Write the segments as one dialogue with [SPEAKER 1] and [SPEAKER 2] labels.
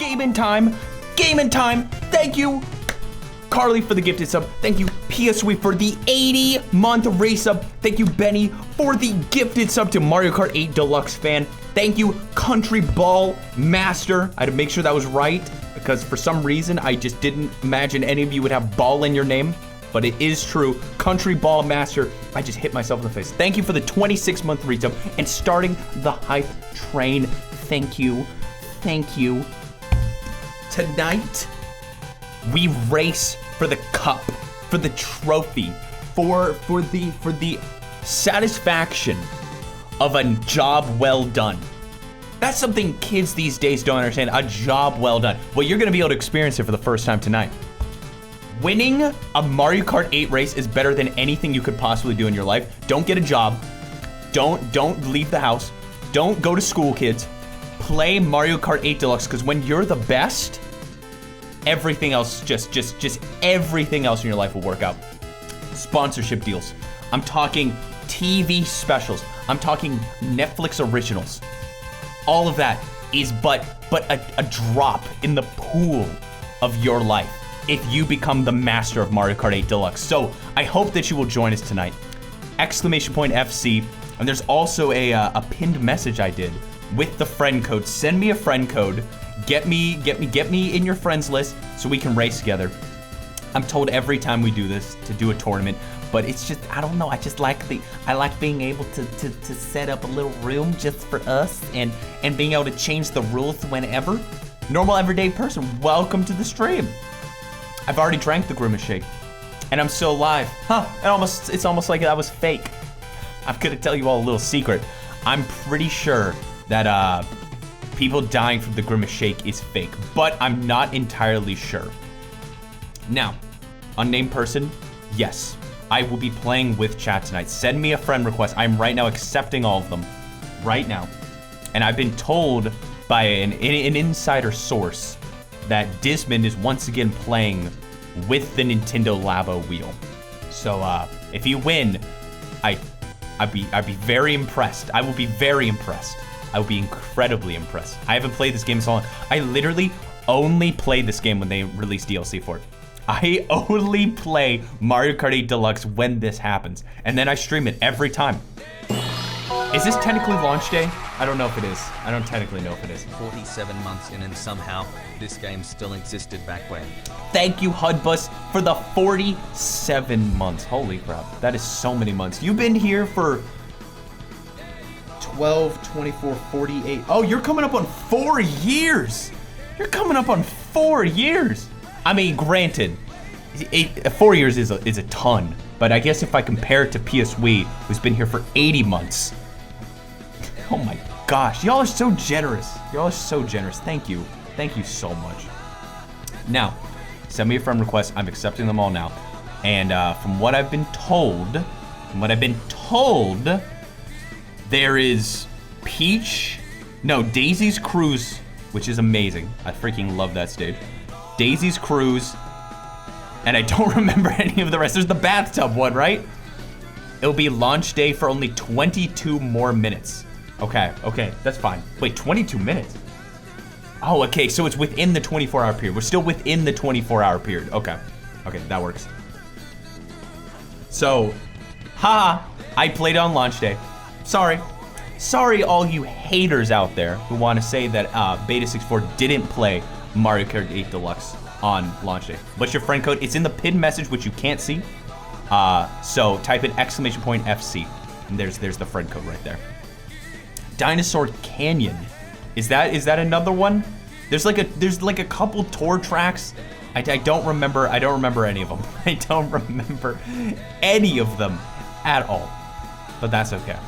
[SPEAKER 1] Game time. Thank you, Carly, for the gifted sub. Thank you, PSW, for the 80-month race sub. Thank you, Benny, for the gifted sub to Mario Kart 8 Deluxe fan. Thank you, Country Ball Master. I had to make sure that was right because for some reason I just didn't imagine any of you would have ball in your name, but it is true. Country Ball Master. I just hit myself in the face. Thank you for the 26-month resub and starting the hype train. Thank you. Tonight, we race for the cup, for the trophy, for the satisfaction of a job well done. That's something kids these days don't understand, a job well done. Well, you're gonna be able to experience it for the first time tonight. Winning a Mario Kart 8 race is better than anything you could possibly do in your life. Don't get a job. Don't leave the house. Don't go to school, kids. Play Mario Kart 8 Deluxe, because when you're the best, everything else, just everything else in your life will work out. Sponsorship deals. I'm talking TV specials. I'm talking Netflix originals. All of that is but a drop in the pool of your life if you become the master of Mario Kart 8 Deluxe. So I hope that you will join us tonight. !FC. And there's also a pinned message I did with the friend code. Send me a friend code. Get me in your friends list so we can race together. I'm told every time we do this to do a tournament, but it's just, I don't know, I like being able to set up a little room just for us and being able to change the rules whenever. Normal everyday person, welcome to the stream. I've already drank the Grimace Shake and I'm still alive. It's almost like that was fake. I'm gonna tell you all a little secret. I'm pretty sure that people dying from the Grimace Shake is fake, but I'm not entirely sure. Now, unnamed person, yes, I will be playing with chat tonight. Send me a friend request. I'm right now accepting all of them, right now. And I've been told by an insider source that Dismond is once again playing with the Nintendo Labo wheel. So if you win, I'd be very impressed. I will be very impressed. I will be incredibly impressed. I haven't played this game in so long. I literally only played this game when they released DLC for it. I only play Mario Kart 8 Deluxe when this happens, and then I stream it every time. Is this technically launch day? I don't know if it is. I don't technically know if it is.
[SPEAKER 2] 47 months in and somehow this game still existed back when.
[SPEAKER 1] Thank you, HUDBus, for the 47 months. Holy crap, that is so many months. You've been here for 12, 24, 48. Oh, you're coming up on 4 years. You're coming up on 4 years. I mean, granted, 4 years is a ton, but I guess if I compare it to PSW, who's been here for 80 months. Oh my gosh, y'all are so generous. Y'all are so generous. Thank you. Thank you so much. Now, send me a friend request. I'm accepting them all now. And from what I've been told, there is Daisy's Cruise, which is amazing. I freaking love that stage. Daisy's Cruise, and I don't remember any of the rest. There's the bathtub one, right? It'll be launch day for only 22 more minutes. Okay, that's fine. Wait, 22 minutes? Oh, okay, so it's within the 24-hour period. We're still within the 24-hour period. Okay, that works. So, I played on launch day. Sorry all you haters out there who want to say that Beta64 didn't play Mario Kart 8 Deluxe on launch day. What's your friend code? It's in the pinned message, which you can't see. So type in !FC, and there's the friend code right there. Dinosaur Canyon, is that another one? There's like a couple tour tracks. I don't remember any of them. I don't remember any of them at all, but that's okay.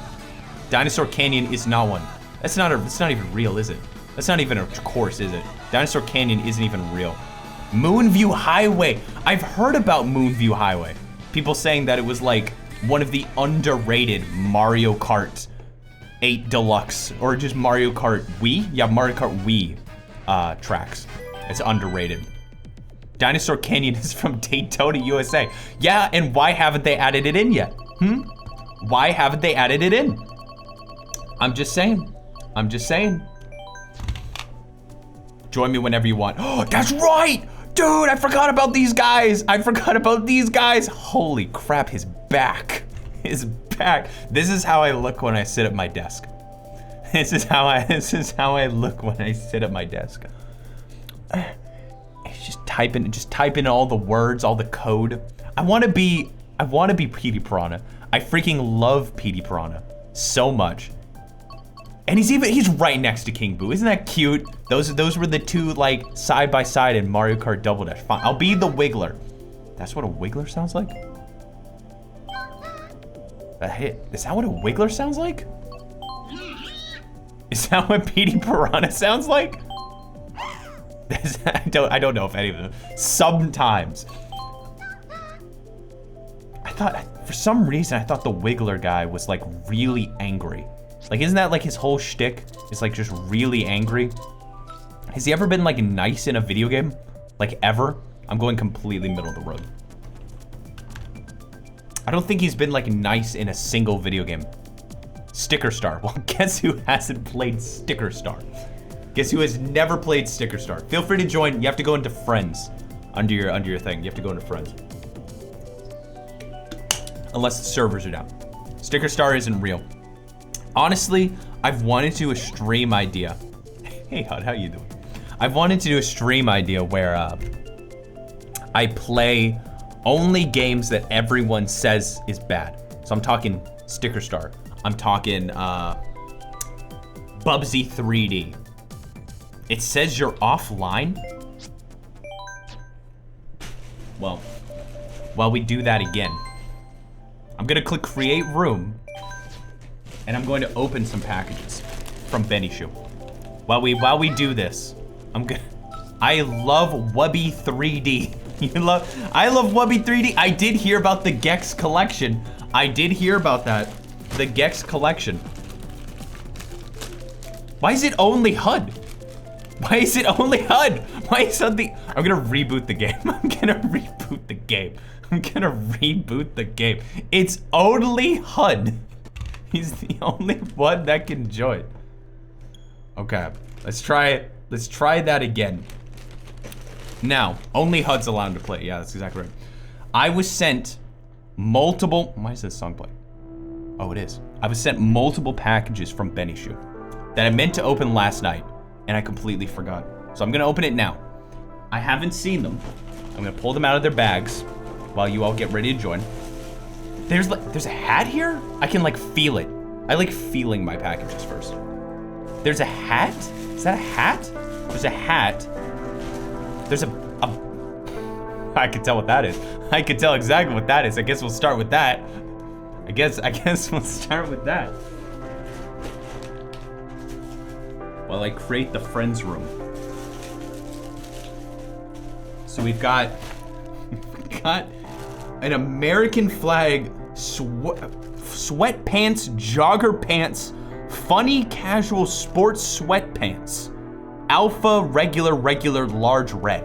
[SPEAKER 1] Dinosaur Canyon is not one. It's not even real, is it? That's not even a course, is it? Dinosaur Canyon isn't even real. Moonview Highway. I've heard about Moonview Highway. People saying that it was like one of the underrated Mario Kart 8 Deluxe, or just Mario Kart Wii? Yeah, Mario Kart Wii tracks. It's underrated. Dinosaur Canyon is from Daytona, USA. Yeah, and why haven't they added it in yet? Why haven't they added it in? I'm just saying. Join me whenever you want. Oh, that's right! Dude, I forgot about these guys. Holy crap, his back. His back. This is how I look when I sit at my desk. This is how I look when I sit at my desk. Just type in all the words, all the code. I wanna be Petey Piranha. I freaking love Petey Piranha so much. And he's right next to King Boo. Isn't that cute? Those were the two like side by side in Mario Kart Double Dash. Fine, I'll be the Wiggler. That's what a Wiggler sounds like? Is that what a Wiggler sounds like? Is that what Petey Piranha sounds like? I don't know if any of them. Sometimes. For some reason, I thought the Wiggler guy was like really angry. Like, isn't that like his whole shtick? Is like just really angry? Has he ever been like nice in a video game? Like ever? I'm going completely middle of the road. I don't think he's been like nice in a single video game. Sticker Star. Well, guess who hasn't played Sticker Star? Guess who has never played Sticker Star? Feel free to join. You have to go into friends under your thing. You have to go into friends. Unless the servers are down. Sticker Star isn't real. Honestly, I've wanted to do a stream idea. Hey, Hud, how you doing? I've wanted to do a stream idea where I play only games that everyone says is bad. So I'm talking Sticker Star. I'm talking Bubsy 3D. It says you're offline? Well, while we do that again, I'm gonna click create room, and I'm going to open some packages from Benny Shoe. While we do this, I love Wubby 3D. I love Wubby 3D. I did hear about the Gex collection. I did hear about that. The Gex collection. Why is it only HUD? Why is it only HUD? Why is something? I'm gonna reboot the game. I'm gonna reboot the game. It's only HUD. He's the only one that can join. Okay, let's try that again. Now, only HUD's allowed to play. Yeah, that's exactly right. I was sent multiple, why is this song playing? Oh, it is. I was sent multiple packages from Benny Shoe that I meant to open last night, and I completely forgot. So I'm gonna open it now. I haven't seen them. I'm gonna pull them out of their bags while you all get ready to join. There's a hat here? I can like feel it. I like feeling my packages first. There's a hat? Is that a hat? There's a hat. There's a I can tell what that is. I can tell exactly what that is. I guess we'll start with that. I guess we'll start with that. While I create the friends room. So we've got an American flag sweatpants, jogger pants, funny casual sports sweatpants, alpha, regular, large, red.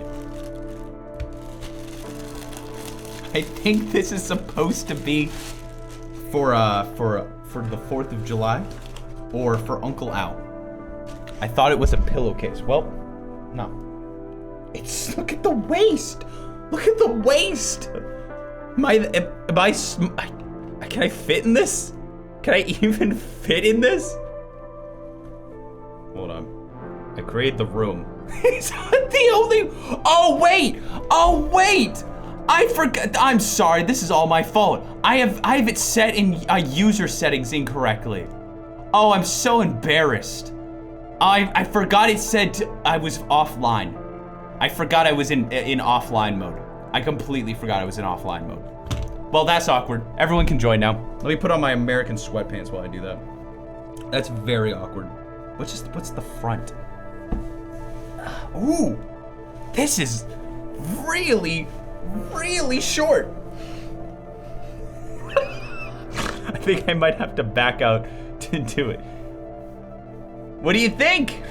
[SPEAKER 1] I think this is supposed to be for the 4th of July or for Uncle Al. I thought it was a pillowcase. Well, no. It's, look at the waist. Look at the waist. Can I fit in this? Can I even fit in this? Hold on. I create the room. Is that the only, oh wait. I forgot, I'm sorry, this is all my fault. I have it set in user settings incorrectly. Oh, I'm so embarrassed. I forgot it said I was offline. I forgot I was in offline mode. I completely forgot I was in offline mode. Well, that's awkward. Everyone can join now. Let me put on my American sweatpants while I do that. That's very awkward. What's the front? Ooh, this is really short. I think I might have to back out to do it. What do you think?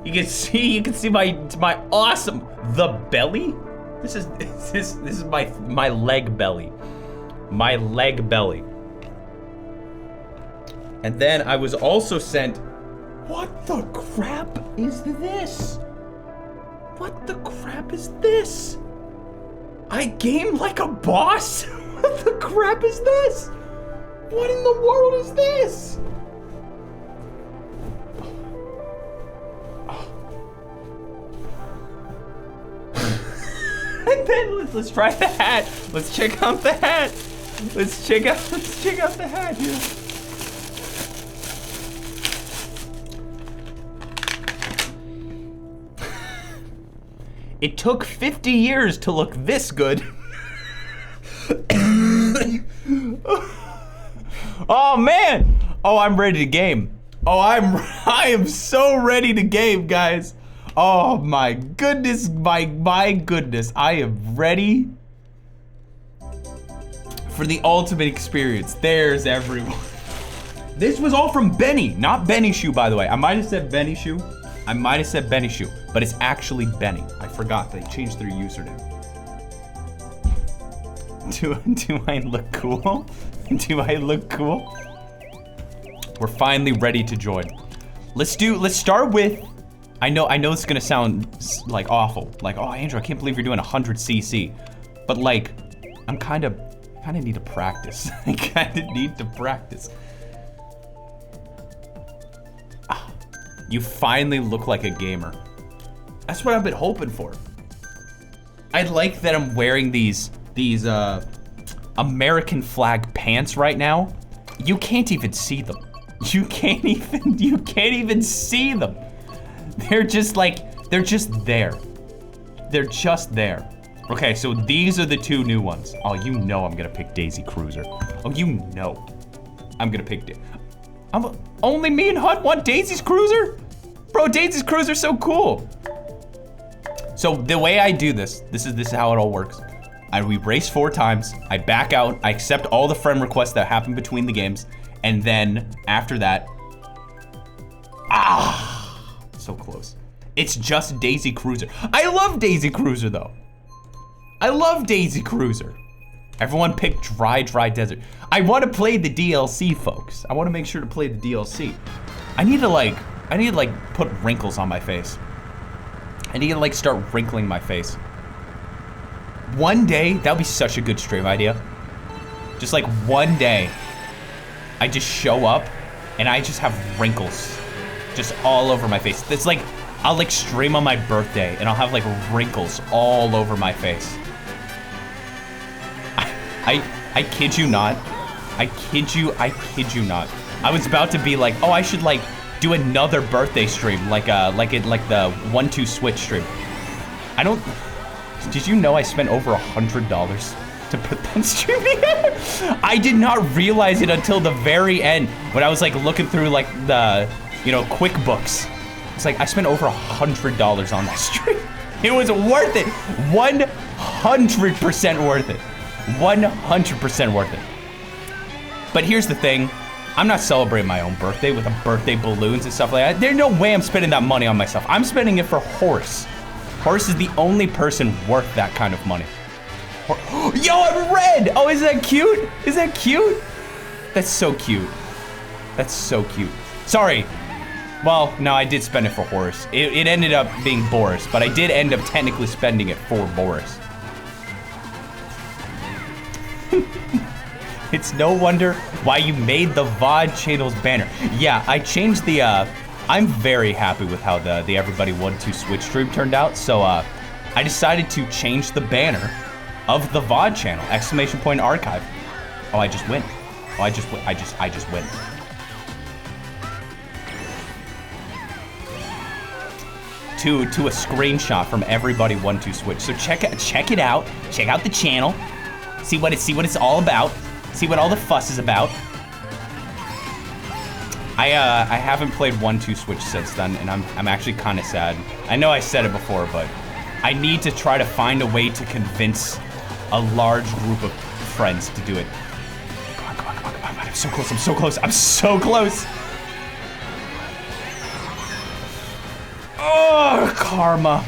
[SPEAKER 1] You can see my awesome, the belly? This is my leg belly. My leg belly. And then I was also sent, what the crap is this? What the crap is this? I game like a boss? What the crap is this? What in the world is this? And then let's try the hat. Let's check out the hat. Let's check out the hat here. It took 50 years to look this good. Oh man! Oh, I'm ready to game. Oh, I am so ready to game, guys. Oh my goodness, my goodness. I am ready for the ultimate experience. There's everyone. This was all from Benny, not Benny Shoe, by the way. I might have said Benny Shoe. I might have said Benny Shoe, but it's actually Benny. I forgot they changed their username. Do I look cool? Do I look cool? We're finally ready to join. Let's start with, I know it's gonna sound like awful. Like, oh Andrew, I can't believe you're doing 100 CC. But like, I kinda need to practice. I kinda need to practice. You finally look like a gamer. That's what I've been hoping for. I like that I'm wearing these American flag pants right now. You can't even see them. You can't even see them. They're just there. They're just there. Okay, so these are the two new ones. Oh, you know I'm gonna pick Daisy Cruiser. Oh, you know I'm gonna pick only me and Hunt want Daisy's Cruiser? Bro, Daisy's Cruiser's so cool. So the way I do this is how it all works. We race 4 times, I back out, I accept all the friend requests that happen between the games, and then after that, so close. It's just Daisy Cruiser. I love Daisy Cruiser though. I love Daisy Cruiser. Everyone pick Dry Desert. I want to play the DLC, folks. I want to make sure to play the DLC. I need to put wrinkles on my face. I need to start wrinkling my face. One day, that would be such a good stream idea. Just like one day, I just show up and I just have wrinkles just all over my face. It's like, I'll stream on my birthday and I'll have wrinkles all over my face. I kid you not. I kid you not. I was about to be like, oh, I should do another birthday stream, like the 1-2 Switch stream. Did you know I spent over $100 to put that stream together? I did not realize it until the very end when I was looking through the, QuickBooks. It's I spent over $100 on that stream. It was worth it. 100% worth it. 100% worth it. But here's the thing. I'm not celebrating my own birthday with birthday balloons and stuff like that. There's no way I'm spending that money on myself. I'm spending it for Horace. Horace is the only person worth that kind of money. Yo, I'm red! Oh, is that cute? Is that cute? That's so cute. That's so cute. Sorry. Well, no, I did spend it for Horace. It ended up being Boris, but I did end up technically spending it for Boris. It's no wonder why you made the VOD channel's banner. Yeah, I changed the, I'm very happy with how the Everybody 1-2 Switch stream turned out, so, I decided to change the banner of the VOD channel, !archive. Oh, I just win. Oh, I just win. To a screenshot from Everybody 1-2 Switch. So check it out. Check out the channel. See what it's all about. See what all the fuss is about. I haven't played 1-2 Switch since then, and I'm actually kind of sad. I know I said it before, but I need to try to find a way to convince a large group of friends to do it. Come on. I'm so close. Oh, karma.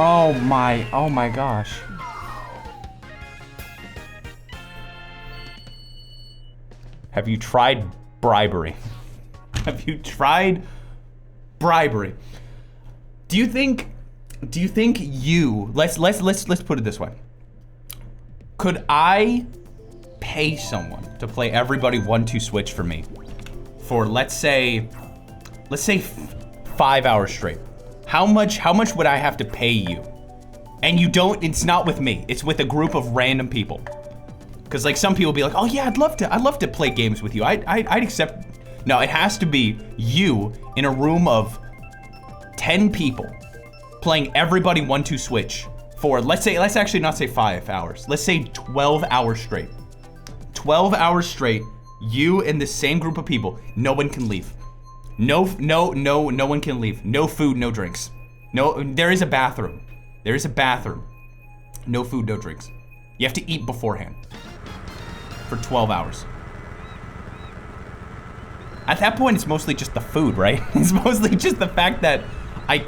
[SPEAKER 1] Oh my gosh. Have you tried bribery? Have you tried bribery. Do you think you, let's put it this way. Could I pay someone to play Everybody 1-2 Switch for me for let's say 5 hours straight? How much would I have to pay you? And it's not with me, it's with a group of random people. Cause like some people be like, oh yeah, I'd love to play games with you. I'd accept. No, it has to be you in a room of 10 people playing Everybody 1-2 Switch for let's actually not say 5 hours. Let's say 12 hours straight. 12 hours straight, you and the same group of people. No one can leave. No one can leave. No food, no drinks. No, there is a bathroom. There is a bathroom. No food, no drinks. You have to eat beforehand for 12 hours. At that point, it's mostly just the food, right? It's mostly just the fact that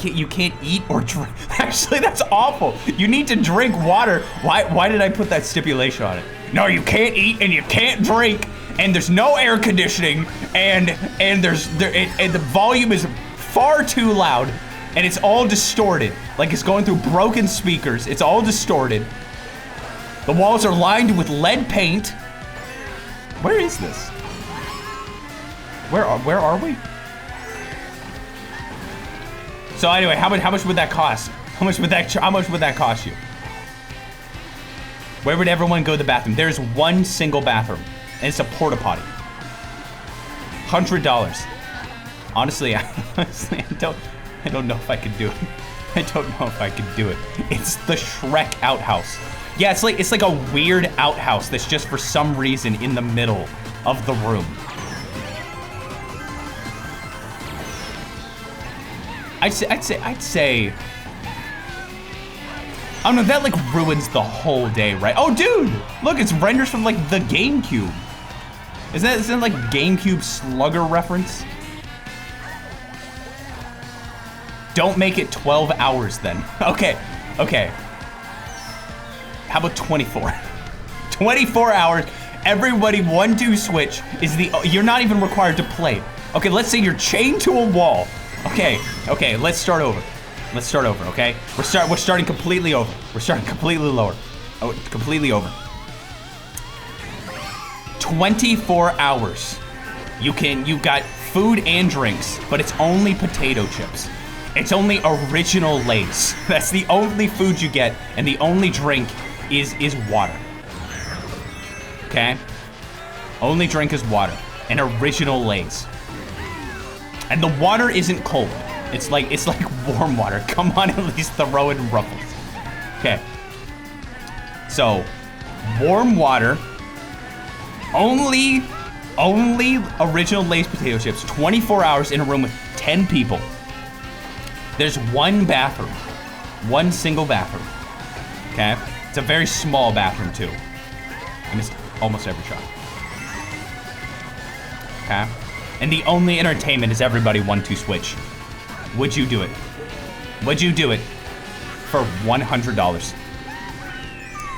[SPEAKER 1] you can't eat or drink. Actually, that's awful. You need to drink water. Why did I put that stipulation on it? No, you can't eat and you can't drink, and there's no air conditioning, and the volume is far too loud, and it's all distorted. Like it's going through broken speakers. It's all distorted. The walls are lined with lead paint. Where is this? Where are we? So anyway, how much would that cost? How much would that cost you? Where would everyone go to the bathroom? There's one single bathroom, and it's a porta potty. $100. Honestly, I don't know if I could do it. I don't know if I could do it. It's the Shrek outhouse. Yeah, it's like a weird outhouse that's just for some reason in the middle of the room. I'd say. I don't know, that like ruins the whole day, right? Oh, dude, look, it's renders from like the GameCube. Isn't that like GameCube Slugger reference? Don't make it 12 hours then. Okay. How about 24? 24 hours, Everybody 1-2 Switch is you're not even required to play. Okay, let's say you're chained to a wall. Okay, let's start over. Okay? We're starting completely over. We're starting completely lower. Oh, completely over. 24 hours. You got food and drinks, but it's only potato chips. It's only original Lay's. That's the only food you get, and the only drink is water. Okay? Only drink is water and original Lay's. And the water isn't cold. It's like warm water. Come on, at least throw it in Ruffles. Okay. So, warm water. Only original Lay's potato chips. 24 hours in a room with 10 people. There's one bathroom. One single bathroom. Okay? It's a very small bathroom, too. I missed almost every shot. Okay? And the only entertainment is Everybody 1-2 Switch. Would you do it? Would you do it for $100?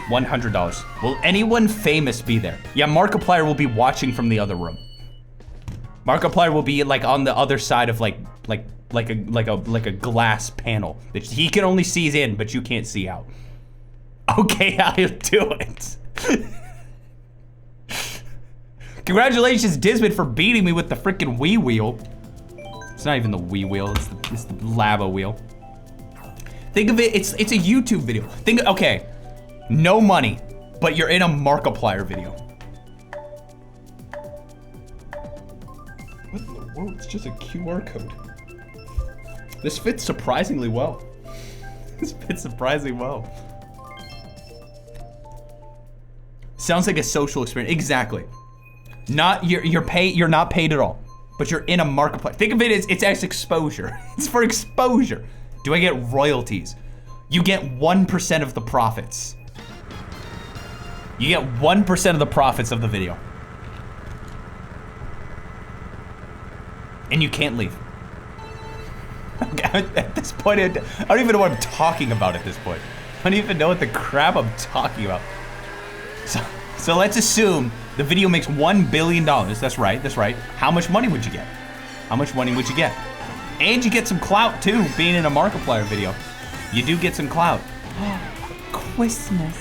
[SPEAKER 1] $100. Will anyone famous be there? Yeah, Markiplier will be watching from the other room. Markiplier will be like on the other side of like a glass panel that he can only see in, but you can't see out. Okay, I'll do it. Congratulations, Dismid, for beating me with the freaking Wii wheel. It's not even the Wii wheel, it's the lava wheel. Think of it, it's a YouTube video. Okay, no money, but you're in a Markiplier video. What in the world? It's just a QR code. This fits surprisingly well. This fits surprisingly well. Sounds like a social experience. Exactly. You're not paid at all, but you're in a Markiplier. Think of it as it's exposure. It's for exposure. Do I get royalties? You get 1% of the profits. You get 1% of the profits of the video. And you can't leave. At this point, I don't even know what I'm talking about at this point. I don't even know what the crap I'm talking about. So let's assume the video makes $1 billion. That's right. How much money would you get? How much money would you get? And you get some clout too, being in a Markiplier video. You do get some clout. Christmas.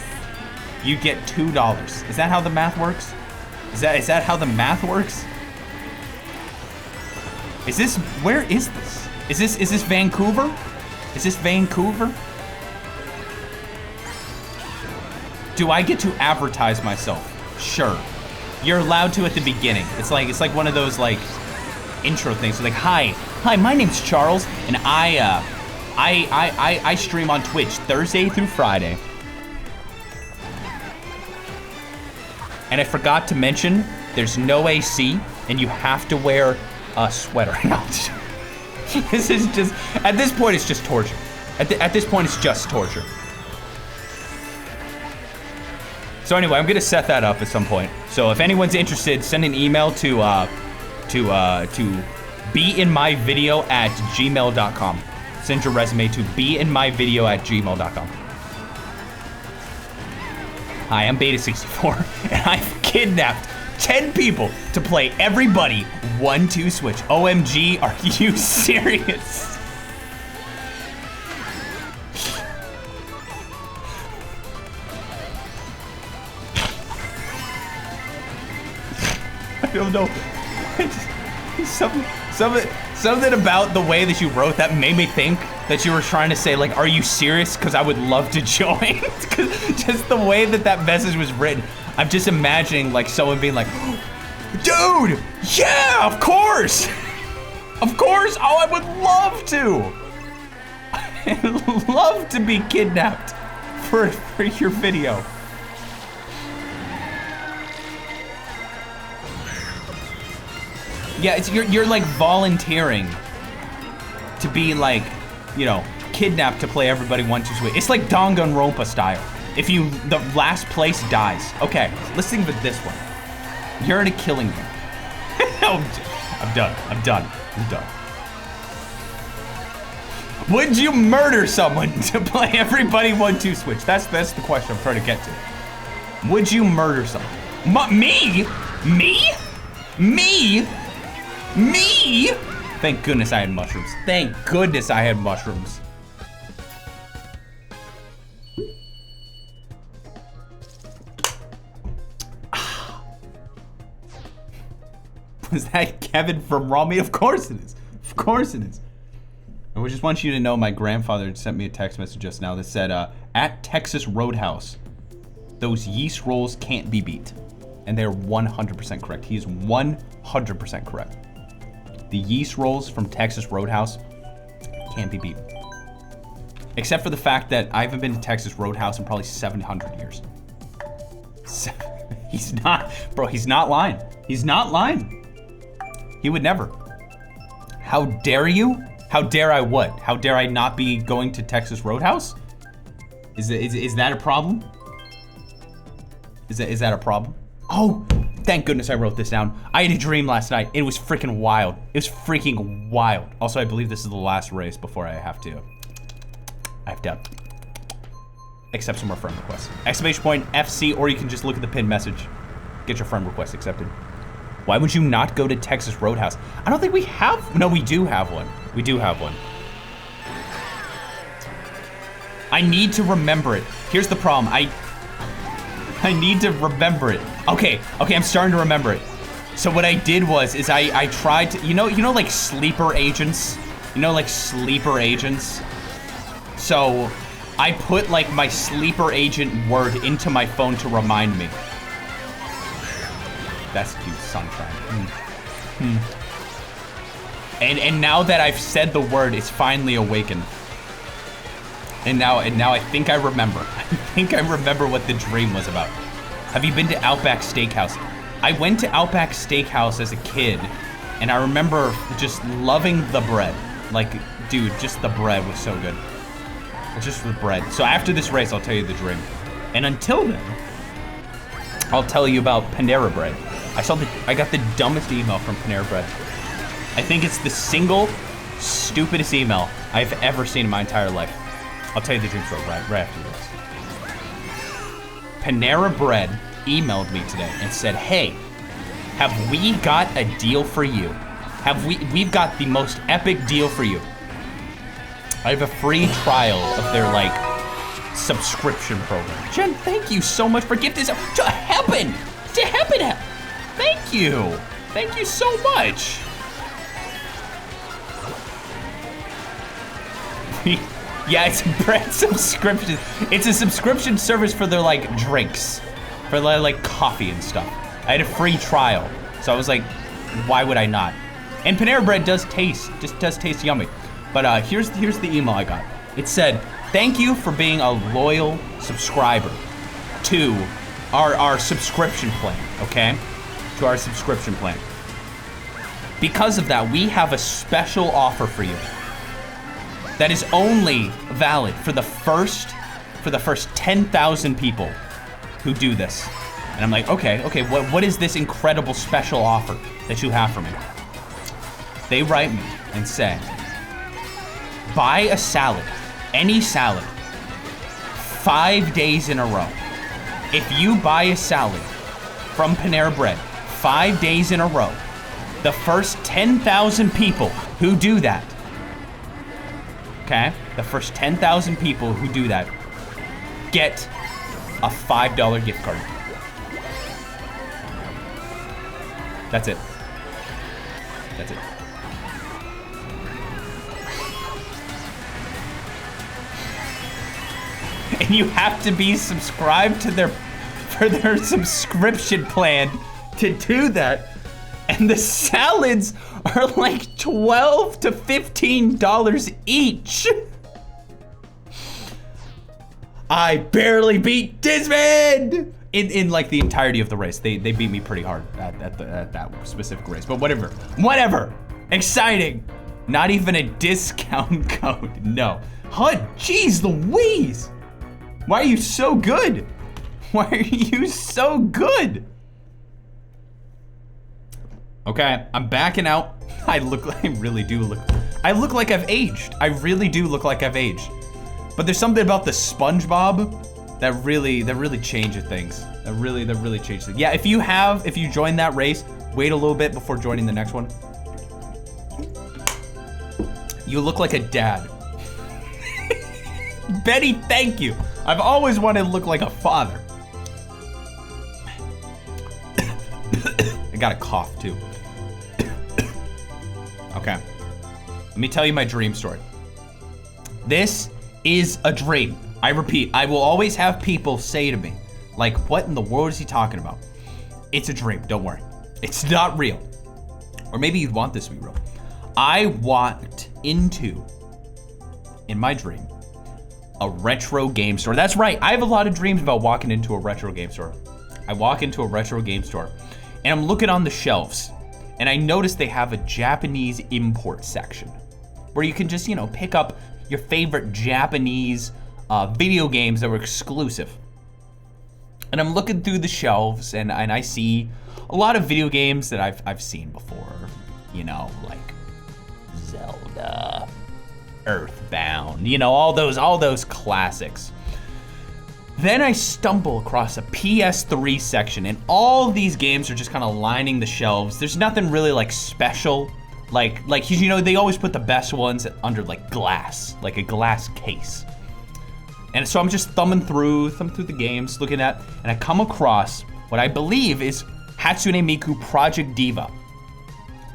[SPEAKER 1] You get $2. Is that how the math works? Is that how the math works? Is this, where is this? Is this Vancouver? Is this Vancouver? Do I get to advertise myself? Sure. You're allowed to at the beginning. It's like one of those like intro things. So like, hi, my name's Charles, and I stream on Twitch Thursday through Friday. And I forgot to mention, there's no AC, and you have to wear a sweater. No, this is just, at this point, it's just torture. At this point, it's just torture. So anyway, I'm gonna set that up at some point. So if anyone's interested, send an email to beinmyvideo@gmail.com. Send your resume to beinmyvideo@gmail.com. Hi, I'm Beta64, and I've kidnapped 10 people to play everybody 1-2 Switch. OMG, are you serious? I don't know. Something about the way that you wrote that made me think that you were trying to say, like, are you serious? Because I would love to join. Just the way that message was written. I'm just imagining, like, someone being like, dude, yeah, of course. Of course. Oh, I would love to. I'd love to be kidnapped for your video. Yeah, you're like volunteering to be like, you know, kidnapped to play everybody 1-2 Switch. It's like Danganronpa style. If the last place dies. Okay, let's think of it this way. You're in a killing game. I'm done. Would you murder someone to play everybody 1-2 Switch? That's the question I'm trying to get to. Would you murder someone? Me? Thank goodness I had mushrooms. Thank goodness I had mushrooms. Was that Kevin from Raw Meat? Of course it is. Of course it is. I just want you to know my grandfather sent me a text message just now that said, at Texas Roadhouse, those yeast rolls can't be beat. And they're 100% correct. He is 100% correct. The yeast rolls from Texas Roadhouse can't be beat. Except for the fact that I haven't been to Texas Roadhouse in probably 700 years. He's not, bro, he's not lying. He's not lying. He would never. How dare you? How dare I what? How dare I not be going to Texas Roadhouse? Is that a problem? Is that a problem? Oh, thank goodness I wrote this down. I had a dream last night. It was freaking wild. It was freaking wild. Also, I believe this is the last race before I have to accept some more friend requests. Exclamation point FC, or you can just look at the pinned message. Get your friend request accepted. Why would you not go to Texas Roadhouse? I don't think we have, no, we do have one. We do have one. I need to remember it. Here's the problem, I need to remember it. Okay, I'm starting to remember it. So what I did was, I tried to, you know like sleeper agents? You know like sleeper agents? So I put like my sleeper agent word into my phone to remind me. That's cute, sunshine. And now that I've said the word, it's finally awakened. And now I think I remember. I think I remember what the dream was about. Have you been to Outback Steakhouse? I went to Outback Steakhouse as a kid, and I remember just loving the bread. Like, dude, just the bread was so good. Just the bread. So after this race, I'll tell you the dream. And until then, I'll tell you about Panera Bread. I got the dumbest email from Panera Bread. I think it's the single stupidest email I've ever seen in my entire life. I'll tell you the dream story right after this. Panera Bread emailed me today and said, hey, have we got a deal for you? we've got the most epic deal for you. I have a free trial of their like subscription program. Jen, thank you so much for gifting this. To happen. Thank you. Thank you so much. Yeah, it's a brand subscription. It's a subscription service for their like drinks, for like coffee and stuff. I had a free trial, so I was like, why would I not? And Panera Bread does taste yummy. But here's the email I got. It said, thank you for being a loyal subscriber to our subscription plan, okay? To our subscription plan. Because of that, we have a special offer for you that is only valid for the first 10,000 people who do this. And I'm like, okay, what is this incredible special offer that you have for me? They write me and say, buy a salad, any salad, 5 days in a row. If you buy a salad from Panera Bread 5 days in a row, the first 10,000 people who do that, okay? The first 10,000 people who do that get a $5 gift card. That's it. That's it. And you have to be subscribed to their subscription plan to do that. And the salads are like $12 to $15 each. I barely beat Dismond in like the entirety of the race. They beat me pretty hard at that specific race. But whatever. Exciting. Not even a discount code. No. Huh? Jeez Louise. Why are you so good? Why are you so good? Okay, I'm backing out. I look like I look like I've aged. I really do look like I've aged. But there's something about the SpongeBob that really changes things. That really changes things. Yeah, if you join that race, wait a little bit before joining the next one. You look like a dad. Betty, thank you. I've always wanted to look like a father. I got a cough too. Okay, let me tell you my dream story. This is a dream. I repeat, I will always have people say to me, like, what in the world is he talking about? It's a dream, don't worry. It's not real. Or maybe you'd want this to be real. I walked into, in my dream, a retro game store. That's right, I have a lot of dreams about walking into a retro game store. I walk into a retro game store, and I'm looking on the shelves, and I notice they have a Japanese import section where you can just, pick up your favorite Japanese video games that were exclusive. And I'm looking through the shelves, and I see a lot of video games that I've seen before, like Zelda, Earthbound, all those classics. Then I stumble across a PS3 section, and all these games are just kind of lining the shelves. There's nothing really like special, like they always put the best ones under like glass, like a glass case. And so I'm just thumbing through the games, looking at, and I come across what I believe is Hatsune Miku Project Diva.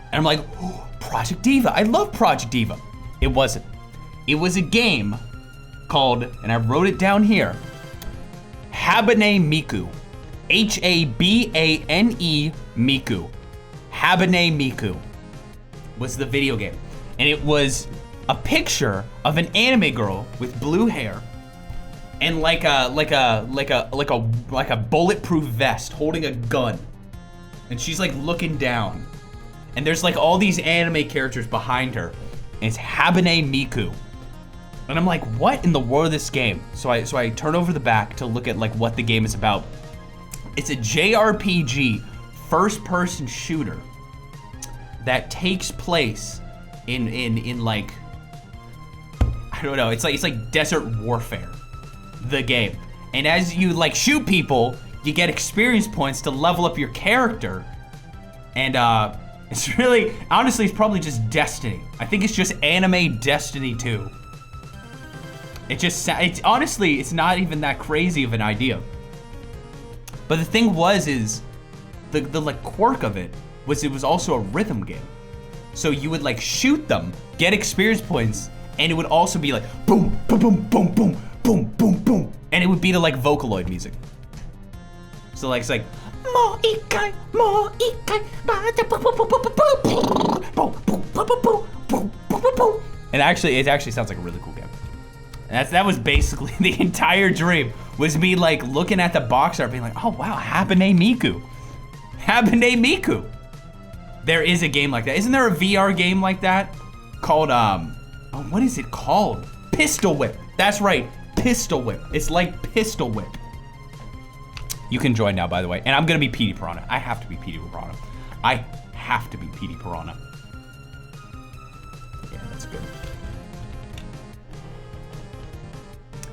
[SPEAKER 1] And I'm like, oh, Project Diva, I love Project Diva. It wasn't. It was a game called, and I wrote it down here, Habane Miku. Habane Miku. Habane Miku was the video game. And it was a picture of an anime girl with blue hair and like a bulletproof vest holding a gun. And she's like looking down. And there's like all these anime characters behind her. And it's Habane Miku. And I'm like, what in the world is this game? So I turn over the back to look at like what the game is about. It's a JRPG first-person shooter that takes place in like, I don't know, it's like Desert Warfare, the game. And as you like shoot people, you get experience points to level up your character. And It's really, honestly, it's probably just Destiny. I think it's just anime Destiny 2. It's honestly, it's not even that crazy of an idea. But the thing is the like quirk of it was also a rhythm game. So you would like shoot them, get experience points, and it would also be like boom, boom, boom, boom, boom, boom, boom, boom, and it would be to like Vocaloid music. So like it's like mo ikai, and actually it actually sounds like a really cool game. And that was basically the entire dream, was me like looking at the box art being like, oh wow, Habane Miku. Habane Miku. There is a game like that. Isn't there a VR game like that? Called, what is it called? Pistol Whip. That's right, Pistol Whip. It's like Pistol Whip. You can join now, by the way. And I'm gonna be PD Piranha. I have to be PD Piranha. I have to be PD Piranha. Yeah, that's good.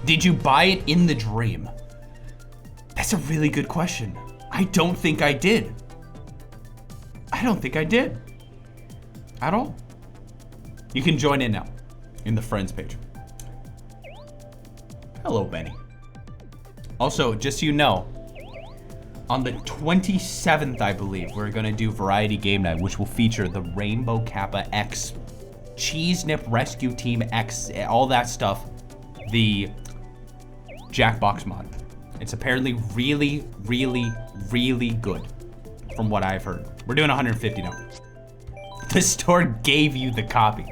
[SPEAKER 1] Did you buy it in the dream? That's a really good question. I don't think I did. I don't think I did. At all. You can join in now in the friends page. Hello, Benny. Also, just so you know, on the 27th, I believe, we're gonna do Variety Game Night, which will feature the Rainbow Kappa X, Cheese Nip Rescue Team X, all that stuff, the Jackbox mod. It's apparently really, really, really good, from what I've heard. We're doing 150 now. The store gave you the copy.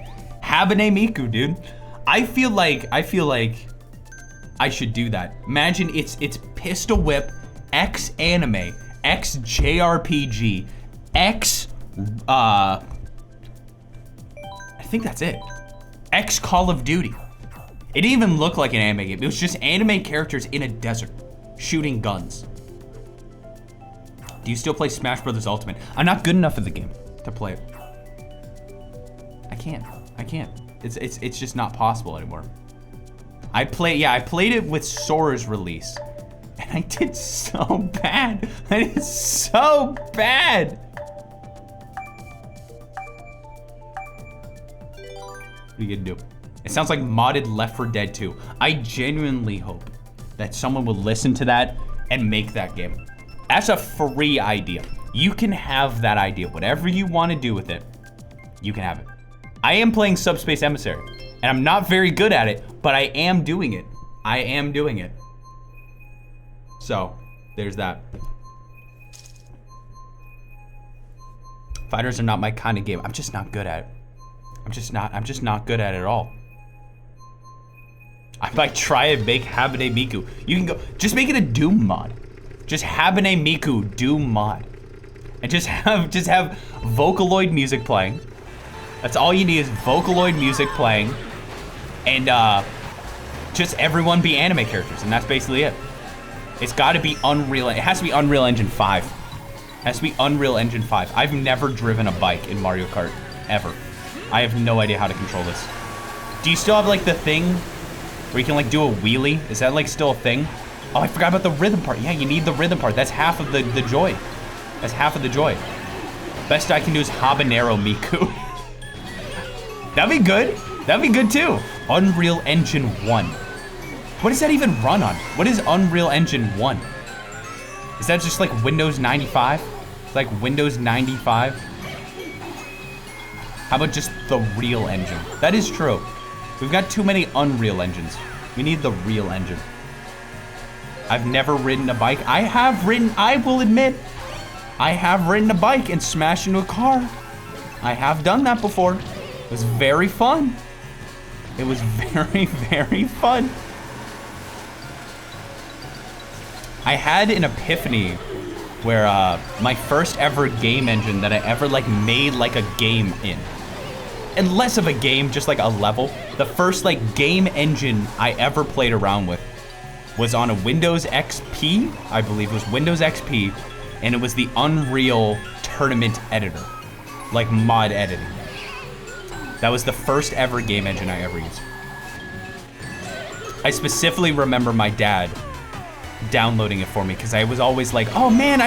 [SPEAKER 1] Habane Miku, dude. I feel like I should do that. Imagine it's Pistol Whip, X anime, X JRPG, X I think that's it. X Call of Duty. It didn't even look like an anime game. It was just anime characters in a desert shooting guns. Do you still play Smash Brothers Ultimate? I'm not good enough at the game to play it. I can't. It's just not possible anymore. I played it with Sora's release, and I did so bad. I did so bad. What are you gonna do? It sounds like modded Left 4 Dead 2. I genuinely hope that someone will listen to that and make that game. That's a free idea. You can have that idea. Whatever you want to do with it, you can have it. I am playing Subspace Emissary, and I'm not very good at it, but I am doing it. I am doing it. So, there's that. Fighters are not my kind of game. I'm just not good at it. I'm just not good at it at all. I might try and make Habane Miku. You can go, just make it a Doom mod. Just Habane Miku Doom mod. And just have Vocaloid music playing. That's all you need is Vocaloid music playing. And just everyone be anime characters, and that's basically it. It's gotta be Unreal, it has to be Unreal Engine 5. It has to be Unreal Engine 5. I've never driven a bike in Mario Kart, ever. I have no idea how to control this. Do you still have like the thing where you can like do a wheelie? Is that like still a thing? Oh, I forgot about the rhythm part. Yeah, you need the rhythm part. That's half of the joy. That's half of the joy. Best I can do is Habanero Miku. That'd be good. That'd be good too. Unreal Engine 1. What does that even run on? What is Unreal Engine 1? Is that just like Windows 95? Like Windows 95? How about just the real engine? That is true. We've got too many Unreal engines. We need the real engine. I've never ridden a bike. I will admit, I have ridden a bike and smashed into a car. I have done that before. It was very fun. It was very, very fun. I had an epiphany where my first ever game engine that I ever like made like a game in. And less of a game, just like a level. The first like game engine I ever played around with was on a Windows XP, I believe it was Windows XP, and it was the Unreal Tournament Editor, like mod editing. That was the first ever game engine I ever used. I specifically remember my dad downloading it for me because I was always like, oh man,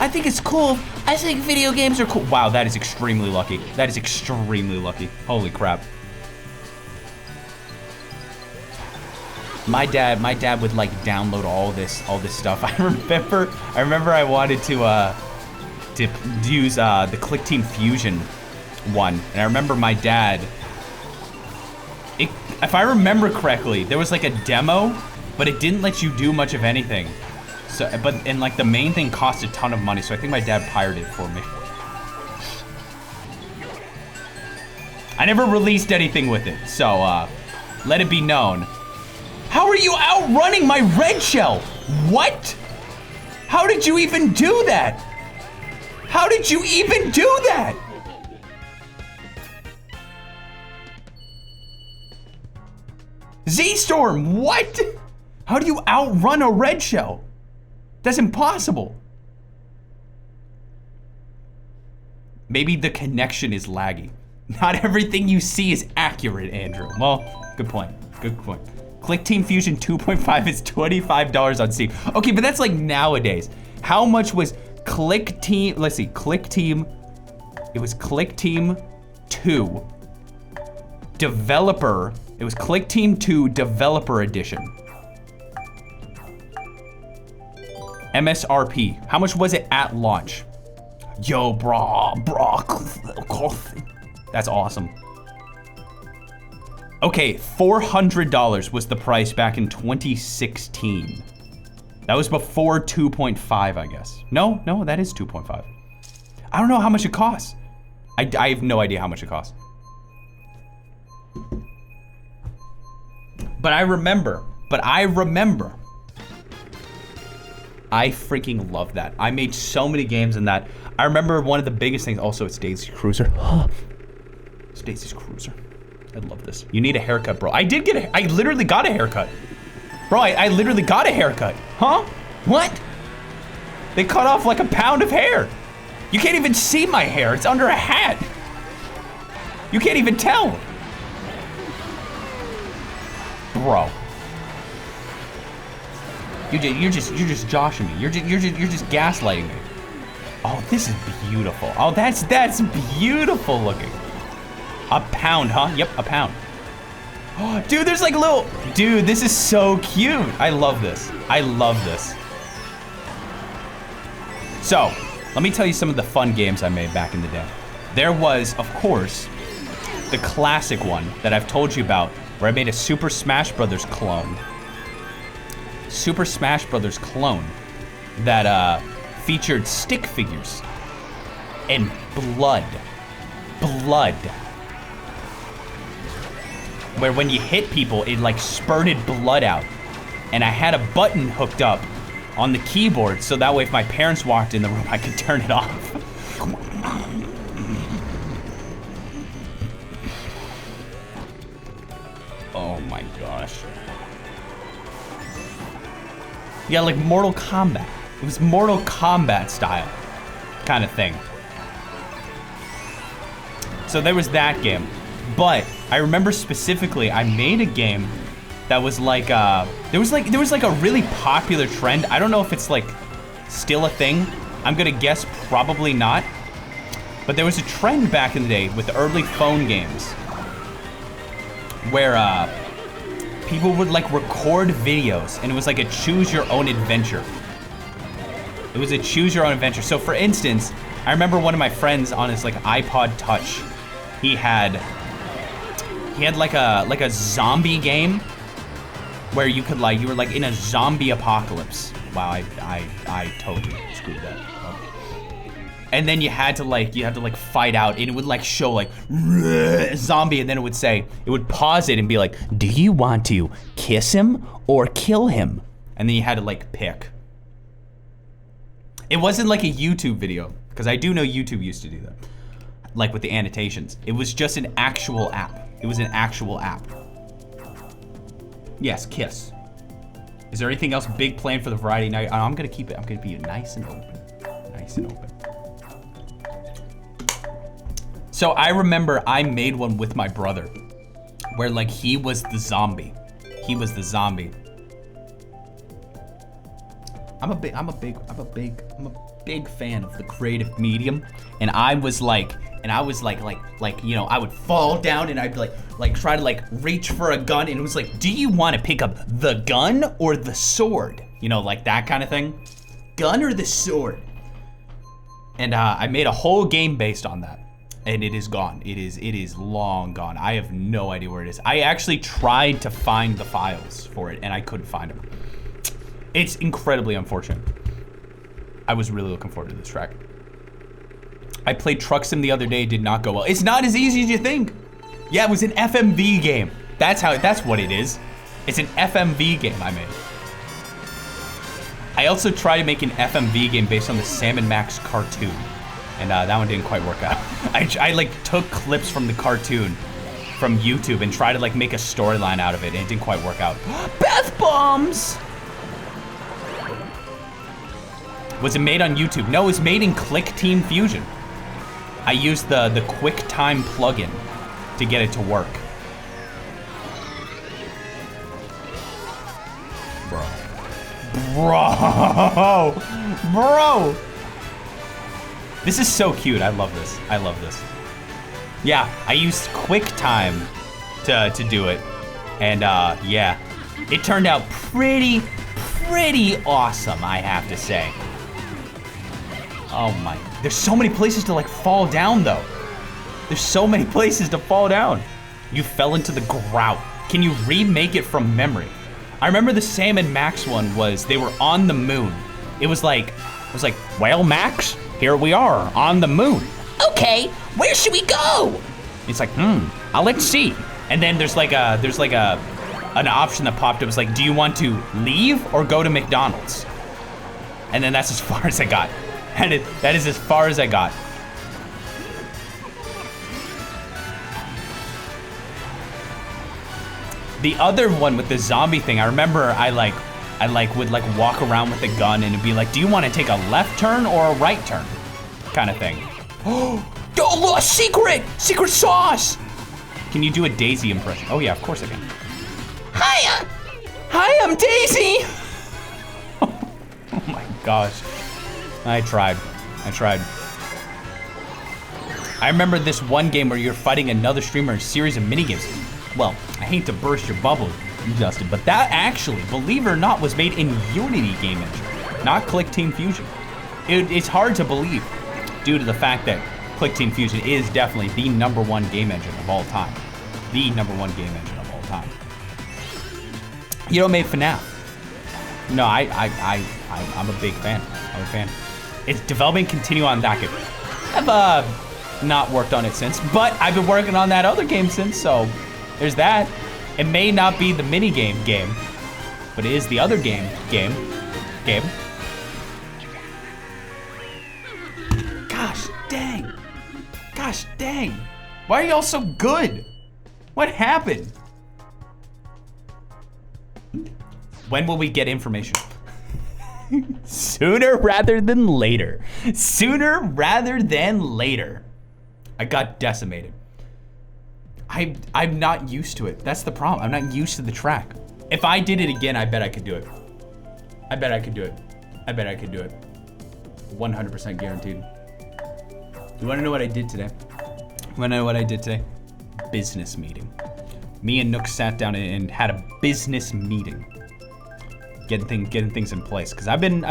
[SPEAKER 1] I think it's cool. I think video games are cool. Wow, that is extremely lucky. That is extremely lucky. Holy crap. My dad would like download all this stuff. I remember I wanted to use the Click Team Fusion one, and I remember my dad. If I remember correctly, there was like a demo, but it didn't let you do much of anything. So, and like the main thing cost a ton of money, so I think my dad pirated it for me. I never released anything with it, so let it be known. How are you outrunning my red shell? What? How did you even do that? How did you even do that? Z-Storm, what? How do you outrun a red shell? That's impossible. Maybe the connection is laggy. Not everything you see is accurate, Andrew. Well, good point, good point. Click Team Fusion 2.5 is $25 on Steam. Okay, but that's like nowadays. How much was Click Team, let's see, Click Team, it was Click Team 2 Developer, it was Click Team 2 Developer Edition. MSRP, how much was it at launch? Yo, bro, that's awesome. Okay, $400 was the price back in 2016. That was before 2.5, I guess. No, that is 2.5. I don't know how much it costs. I have no idea how much it costs. But I remember. I freaking love that. I made so many games in that. I remember one of the biggest things, also it's Daisy's Cruiser. It's Daisy's Cruiser. I love this. You need a haircut, bro. I literally got a haircut. Bro, I literally got a haircut. Huh? What? They cut off like a pound of hair. You can't even see my hair. It's under a hat. You can't even tell. Bro. You're just joshing me. You're just gaslighting me. Oh, this is beautiful. Oh, that's beautiful looking. A pound, huh? Yep, a pound. Oh, dude, there's like a little... Dude, this is so cute. I love this. I love this. So, let me tell you some of the fun games I made back in the day. There was, of course, the classic one that I've told you about, where I made a Super Smash Brothers clone. Super Smash Brothers clone that featured stick figures and blood. Where when you hit people, it like spurted blood out. And I had a button hooked up on the keyboard, so that way if my parents walked in the room, I could turn it off. Oh my gosh. Yeah, like Mortal Kombat. It was Mortal Kombat style kind of thing. So there was that game. But I remember specifically, I made a game that was like, there was like a really popular trend. I don't know if it's like still a thing. I'm gonna guess probably not. But there was a trend back in the day with early phone games where people would like record videos, and it was like a choose your own adventure. It was a choose your own adventure. So for instance, I remember one of my friends on his like iPod Touch, he had like a zombie game where you could like, you were like in a zombie apocalypse. Wow, I totally screwed that up. And then you had to like fight out, and it would like show like zombie, and then it would say, it would pause it and be like, do you want to kiss him or kill him? And then you had to like pick. It wasn't like a YouTube video, because I do know YouTube used to do that, like with the annotations. It was just an actual app. It was an actual app. Yes, kiss. Is there anything else big planned for the variety night? I'm gonna keep it. I'm gonna be nice and open. Nice and open. So I remember I made one with my brother, where like he was the zombie. He was the zombie. I'm a big big fan of the creative medium, and I was like, you know, I would fall down and I'd like try to like reach for a gun, and it was like, do you want to pick up the gun or the sword? You know, like that kind of thing. Gun or the sword? And I made a whole game based on that, and it is gone. It is long gone. I have no idea where it is. I actually tried to find the files for it, and I couldn't find them. It's incredibly unfortunate. I was really looking forward to this track. I played Truck Sim the other day, did not go well. It's not as easy as you think. Yeah, it was an FMV game. That's what it is. It's an FMV game I made. I also tried to make an FMV game based on the Sam and Max cartoon, and that one didn't quite work out. I like took clips from the cartoon from YouTube and tried to like make a storyline out of it, and it didn't quite work out. Bath bombs! Was it made on YouTube? No, it was made in Click Team Fusion. I used the QuickTime plugin to get it to work. Bro. This is so cute. I love this. Yeah, I used QuickTime to do it. And yeah, it turned out pretty awesome, I have to say. Oh my, there's so many places to like fall down though. There's so many places to fall down. You fell into the grout. Can you remake it from memory? I remember the Sam and Max one was, they were on the moon. It was like, well, Max, here we are on the moon. Okay, where should we go? It's like, let's see. And then there's like an option that popped up. It was like, do you want to leave or go to McDonald's? And then that's as far as I got. And that is as far as I got. The other one with the zombie thing, I remember I would walk around with a gun and it'd be like, do you want to take a left turn or a right turn? Kind of thing. Oh, look, secret sauce. Can you do a Daisy impression? Oh yeah, of course I can. Hi, I'm Daisy. Oh my gosh. I tried. I remember this one game where you're fighting another streamer in a series of minigames. Well, I hate to burst your bubble, Justin, but that actually, believe it or not, was made in Unity game engine, not Click Team Fusion. It's hard to believe due to the fact that Click Team Fusion is definitely the #1 game engine of all time. The #1 game engine of all time. You know what made FNAF? No, I'm a big fan. I'm a fan. Its development continue on that game. I've not worked on it since, but I've been working on that other game since, so there's that. It may not be the minigame game, but it is the other game. Gosh dang. Why are y'all so good? What happened? When will we get information? Sooner rather than later. I got decimated. I'm not used to it. That's the problem. I'm not used to the track. If I did it again, I bet I could do it. 100% guaranteed. You wanna know what I did today? Business meeting. Me and Nook sat down and had a business meeting. Getting things in place. Cause I've been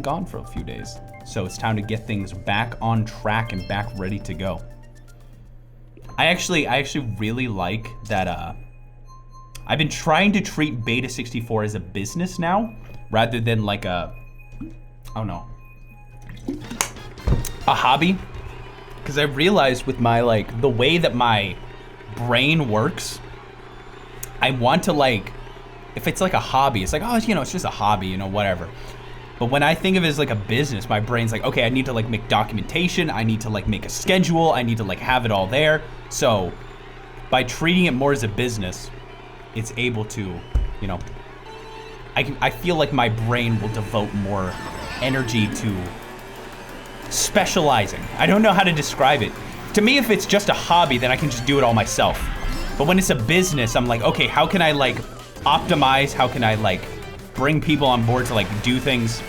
[SPEAKER 1] gone for a few days. So it's time to get things back on track and back ready to go. I actually really like that I've been trying to treat Beta 64 as a business now, rather than like a hobby. Cause I realized with my the way that my brain works, I want to if it's like a hobby, it's like, oh, it's just a hobby, whatever. But when I think of it as like a business, my brain's like, okay, I need to make documentation, I need to make a schedule, I need to have it all there. So by treating it more as a business, it's able to, I feel like my brain will devote more energy to specializing. I don't know how to describe it. To me, if it's just a hobby, then I can just do it all myself. But when it's a business, I'm like, okay, how can I optimize? How can I bring people on board to do things?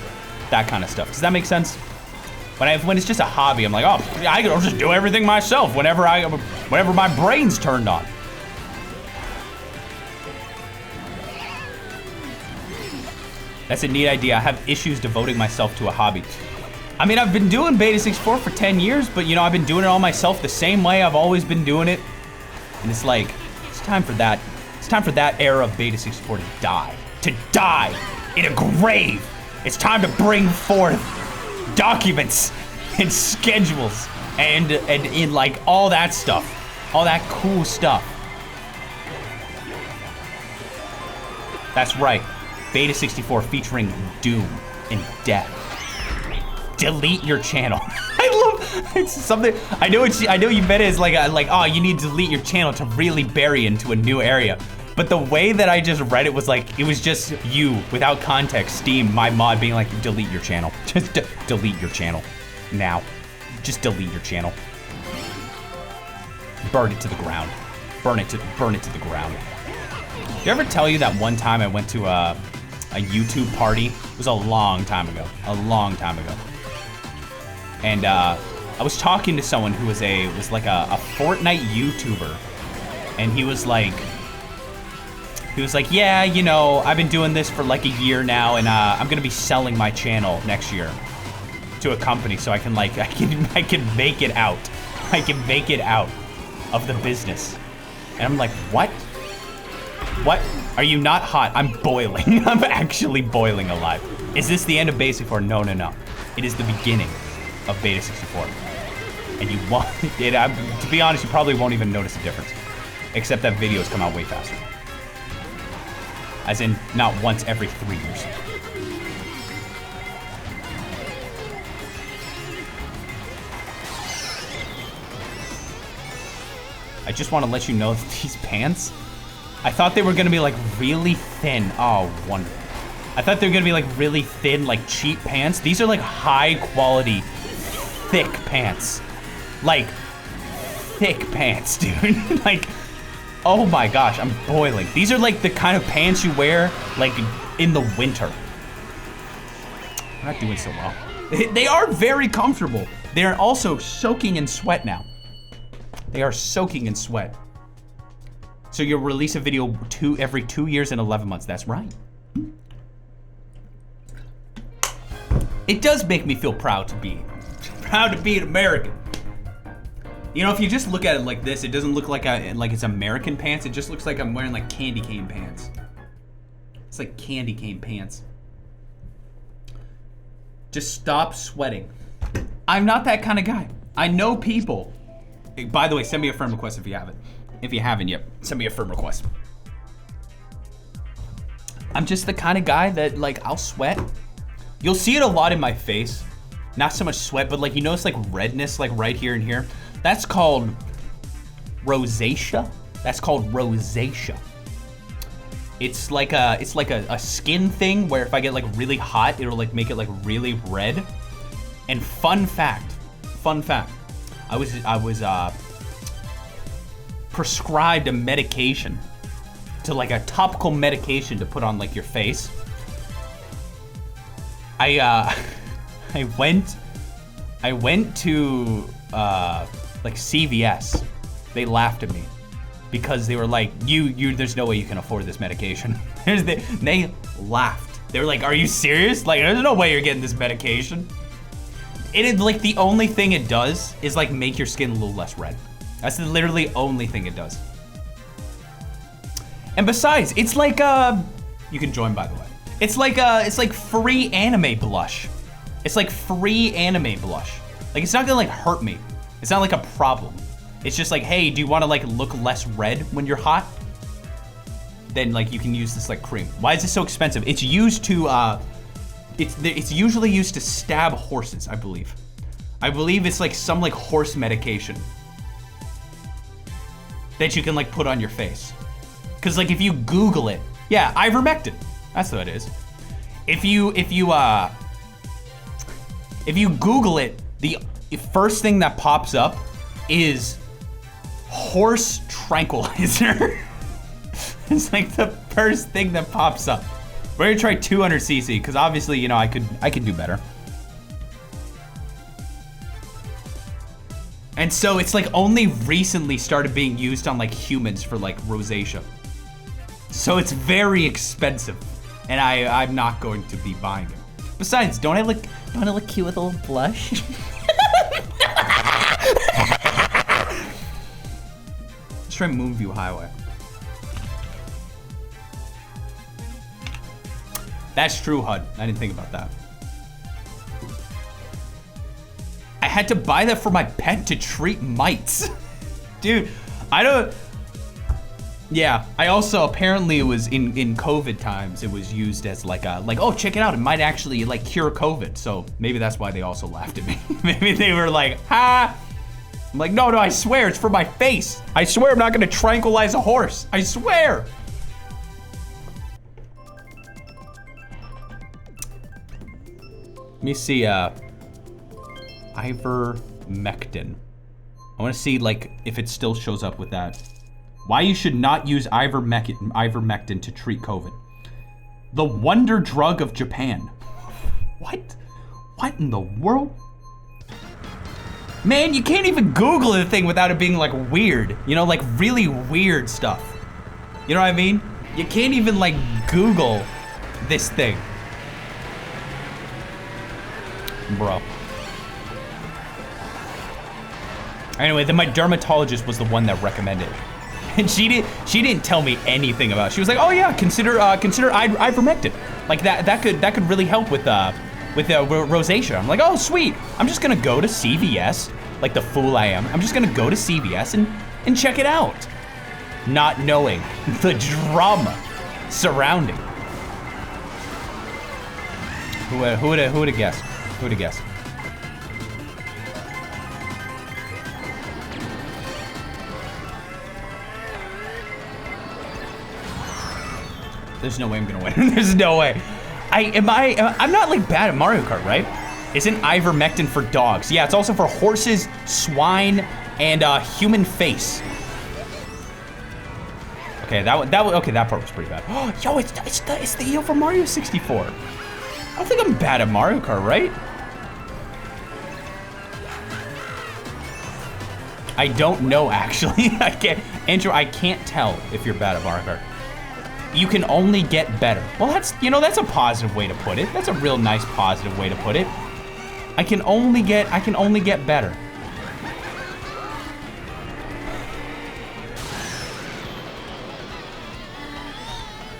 [SPEAKER 1] That kind of stuff. Does that make sense? When it's just a hobby, I'm like, oh, I can just do everything myself whenever my brain's turned on. That's a neat idea. I have issues devoting myself to a hobby. I mean, I've been doing Beta 64 for 10 years, but you know, I've been doing it all myself the same way I've always been doing it. And it's like, it's time for that era of Beta 64 to die. To die in a grave. It's time to bring forth documents and schedules and in like all that stuff. All that cool stuff. That's right. Beta 64 featuring Doom and Death. Delete your channel. I love it's something. I know you bet it's like oh, you need to delete your channel to really bury into a new area. But the way that I just read it was like it was just you without context. Steam, my mod, being like, delete your channel. Just delete your channel now. Just delete your channel. Burn it to the ground. Burn it to the ground. Did I ever tell you that one time I went to a YouTube party? It was a long time ago. And I was talking to someone who was like a Fortnite YouTuber, and he was like, yeah, you know, I've been doing this for like a year now, and I'm gonna be selling my channel next year to a company, so I can make it out. I can make it out of the business. And I'm like, what? What? Are you not hot? I'm boiling. I'm actually boiling alive. Is this the end of Beta 64? No. It is the beginning of Beta 64. And you won't, to be honest, you probably won't even notice a difference. Except that videos come out way faster. As in, not once every 3 years. I just want to let you know that these pants, I thought they were gonna be like really thin. Oh, wonderful. I thought they were gonna be like really thin, like cheap pants. These are like high quality, thick pants. Like, thick pants, dude. Like, oh my gosh, I'm boiling. These are like the kind of pants you wear like in the winter. I'm not doing so well. They are very comfortable. They are also soaking in sweat now. They are soaking in sweat. So you'll release a video every 2 years and 11 months. That's right. It does make me feel proud to be an American. You know, if you just look at it like this, it doesn't look like it's American pants. It just looks like I'm wearing like candy cane pants. It's like candy cane pants. Just stop sweating. I'm not that kind of guy. I know people. By the way, send me a friend request if you haven't. If you haven't yet, send me a friend request. I'm just the kind of guy that like, I'll sweat. You'll see it a lot in my face. Not so much sweat, but like you notice like redness like right here and here. That's called rosacea. That's called rosacea. It's like a skin thing where if I get like really hot, it'll like make it like really red. And fun fact, I was prescribed a medication to like a topical medication to put on like your face. I went to like CVS. They laughed at me because they were like, there's no way you can afford this medication. They laughed. They were like, are you serious? Like, there's no way you're getting this medication. It is like the only thing it does is like make your skin a little less red. That's the literally only thing it does. And besides, it's like you can join by the way. It's like free anime blush. It's like free anime blush. Like it's not gonna like hurt me. It's not like a problem. It's just like, hey, do you want to like look less red when you're hot? Then like you can use this like cream. Why is it so expensive? It's used to it's usually used to stab horses, I believe. I believe it's like some like horse medication that you can like put on your face. Cause like if you Google it, yeah, ivermectin. That's what it is. If you Google it, the first thing that pops up is horse tranquilizer. It's like the first thing that pops up. We're gonna try 200cc because obviously, you know, I could do better. And so it's like only recently started being used on like humans for like rosacea. So it's very expensive, and I'm not going to be buying it. Besides, don't I look cute with a little blush? Let's try Moonview Highway. That's true, HUD. I didn't think about that. I had to buy that for my pet to treat mites. Dude, I don't... Yeah, I also, apparently it was in COVID times, it was used as like oh, check it out, it might actually like cure COVID. So maybe that's why they also laughed at me. Maybe they were like, ha! I'm like, no, I swear, it's for my face. I swear I'm not gonna tranquilize a horse. I swear. Let me see, ivermectin. I wanna see like if it still shows up with that. Why you should not use ivermectin to treat COVID. The wonder drug of Japan. What? What in the world? Man, you can't even Google the thing without it being like weird. You know, like really weird stuff. You know what I mean? You can't even like Google this thing. Bro. Anyway, then my dermatologist was the one that recommended it. And she didn't tell me anything about it. She was like, "Oh yeah, consider ivermectin. Like that could really help with rosacea." I'm like, "Oh sweet. I'm just gonna go to CVS, like the fool I am. I'm just gonna go to CVS and check it out, not knowing the drama surrounding." Who would have guessed? Who would have guessed? There's no way I'm gonna win. There's no way. I'm not like bad at Mario Kart, right? Isn't ivermectin for dogs? Yeah, it's also for horses, swine, and human face. Okay, that part was pretty bad. Oh, yo, it's the heal for Mario 64. I don't think I'm bad at Mario Kart, right? I don't know actually. Andrew, I can't tell if you're bad at Mario Kart. You can only get better. Well, that's a positive way to put it. That's a real nice positive way to put it. I can only get better.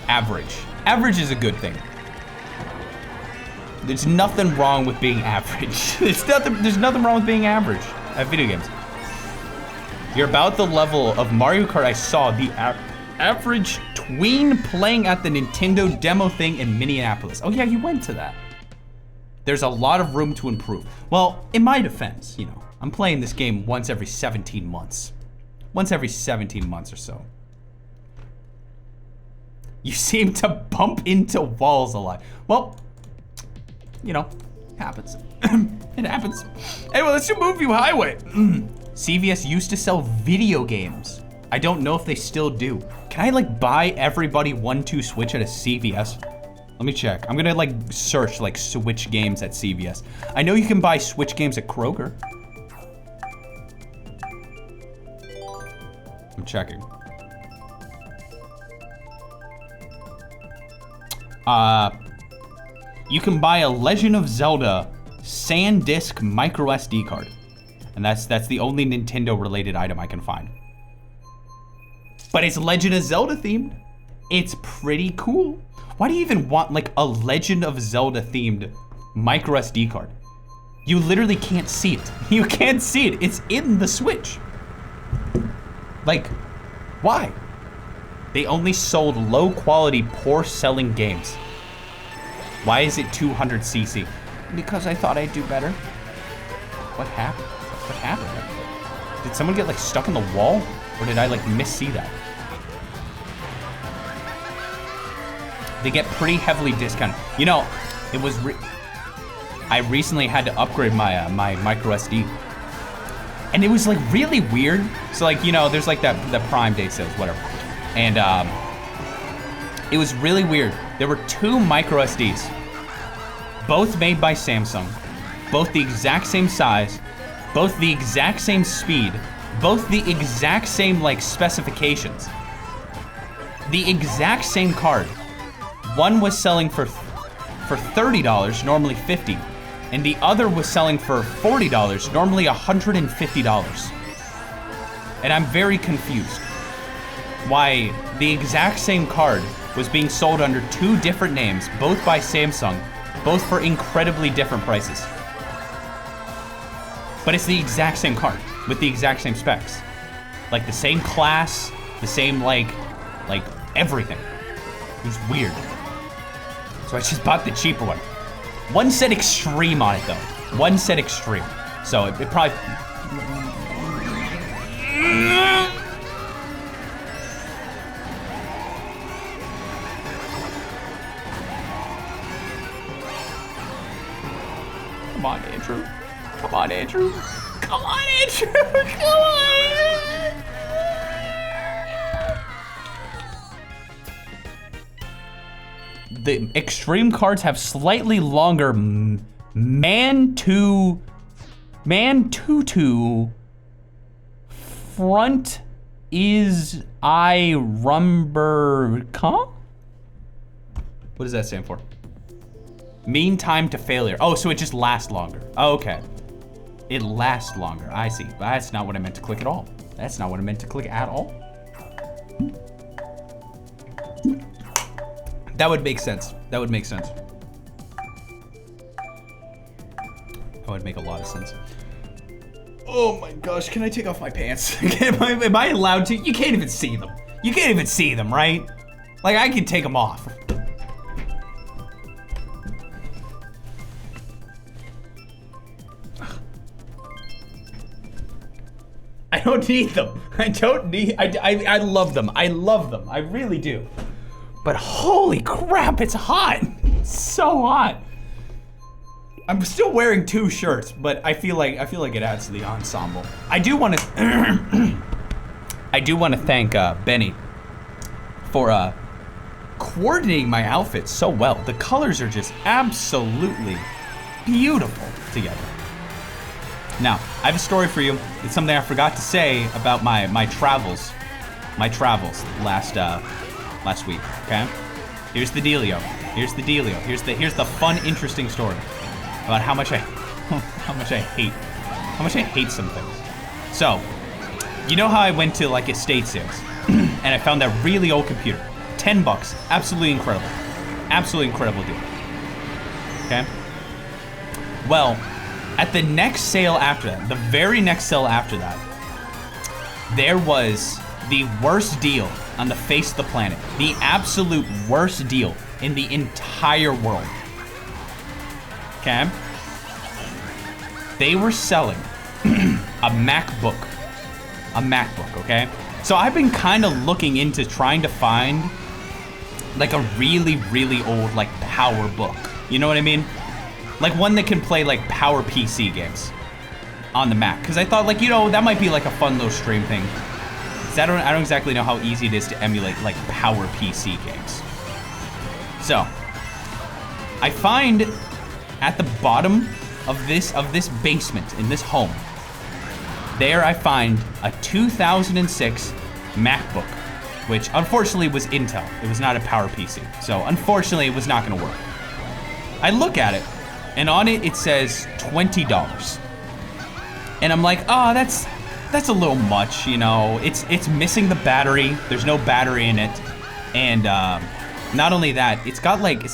[SPEAKER 1] Average. Average is a good thing. There's nothing wrong with being average. There's nothing wrong with being average at video games. You're about the level of Mario Kart I saw the average tween playing at the Nintendo demo thing in Minneapolis. Oh yeah, you went to that. There's a lot of room to improve. Well, in my defense, you know, I'm playing this game once every 17 months. Once every 17 months or so. You seem to bump into walls a lot. Well, you know, happens. It happens. Anyway, let's do Moonview Highway. CVS used to sell video games. I don't know if they still do. Can I like buy everybody 1-2 Switch at a CVS? Let me check. I'm gonna like search like Switch games at CVS. I know you can buy Switch games at Kroger. I'm checking. You can buy a Legend of Zelda SanDisk micro SD card. And that's the only Nintendo related item I can find. But it's Legend of Zelda themed. It's pretty cool. Why do you even want like a Legend of Zelda themed micro SD card? You literally can't see it. You can't see it. It's in the Switch. Like, why? They only sold low quality, poor selling games. Why is it 200cc? Because I thought I'd do better. What happened? What happened? Did someone get like stuck in the wall? Or did I like miss-see that? They get pretty heavily discounted. You know, it was I recently had to upgrade my my micro SD. And it was like really weird. So like, you know, there's like the Prime Day sales, whatever. And it was really weird. There were 2 micro SDs, both made by Samsung, both the exact same size, both the exact same speed, both the exact same like specifications, the exact same card. One was selling for $30, normally $50, and the other was selling for $40, normally $150. And I'm very confused why the exact same card was being sold under two different names, both by Samsung, both for incredibly different prices. But it's the exact same card with the exact same specs. Like the same class, the same like everything. It was weird. So I just bought the cheaper one. One said Extreme on it though. One said Extreme. So it probably... Come on, Andrew. Come on, Andrew. Come on, Andrew. Come on. The Extreme cards have slightly longer man to front is I rumber, huh? What does that stand for? Mean time to failure. Oh, so it just lasts longer. Oh, okay. It lasts longer. I see. That's not what I meant to click at all. That's not what I meant to click at all. That would make sense. That would make sense. That would make a lot of sense. Oh my gosh, can I take off my pants? Am I allowed to? You can't even see them. You can't even see them, right? Like, I can take them off. I don't need them. I don't need, I love them. I love them. I really do. But holy crap, it's hot. It's so hot. I'm still wearing two shirts, but I feel like it adds to the ensemble. I do want to thank Benny for coordinating my outfit so well. The colors are just absolutely beautiful together. Now, I have a story for you. It's something I forgot to say about my travels last week, okay? Here's the dealio. Here's the fun, interesting story about how much I hate some things. So, you know how I went to like estate sales and I found that really old computer, $10, absolutely incredible deal, okay? Well, at the next sale after that, the very next sale after that, there was the worst deal on the face of the planet. The absolute worst deal in the entire world. Okay? They were selling a MacBook, okay? So I've been kind of looking into trying to find like a really, really old like power book. You know what I mean? Like one that can play like power PC games on the Mac. Cause I thought like, you know, that might be like a fun little stream thing. Cause I don't exactly know how easy it is to emulate like power PC games. So I find at the bottom of this basement in this home, there I find a 2006 MacBook, which unfortunately was Intel. It was not a power PC. So unfortunately it was not gonna work. I look at it, and on it, it says $20. And I'm like, oh, that's a little much, you know. It's missing the battery. There's no battery in it. And not only that, it's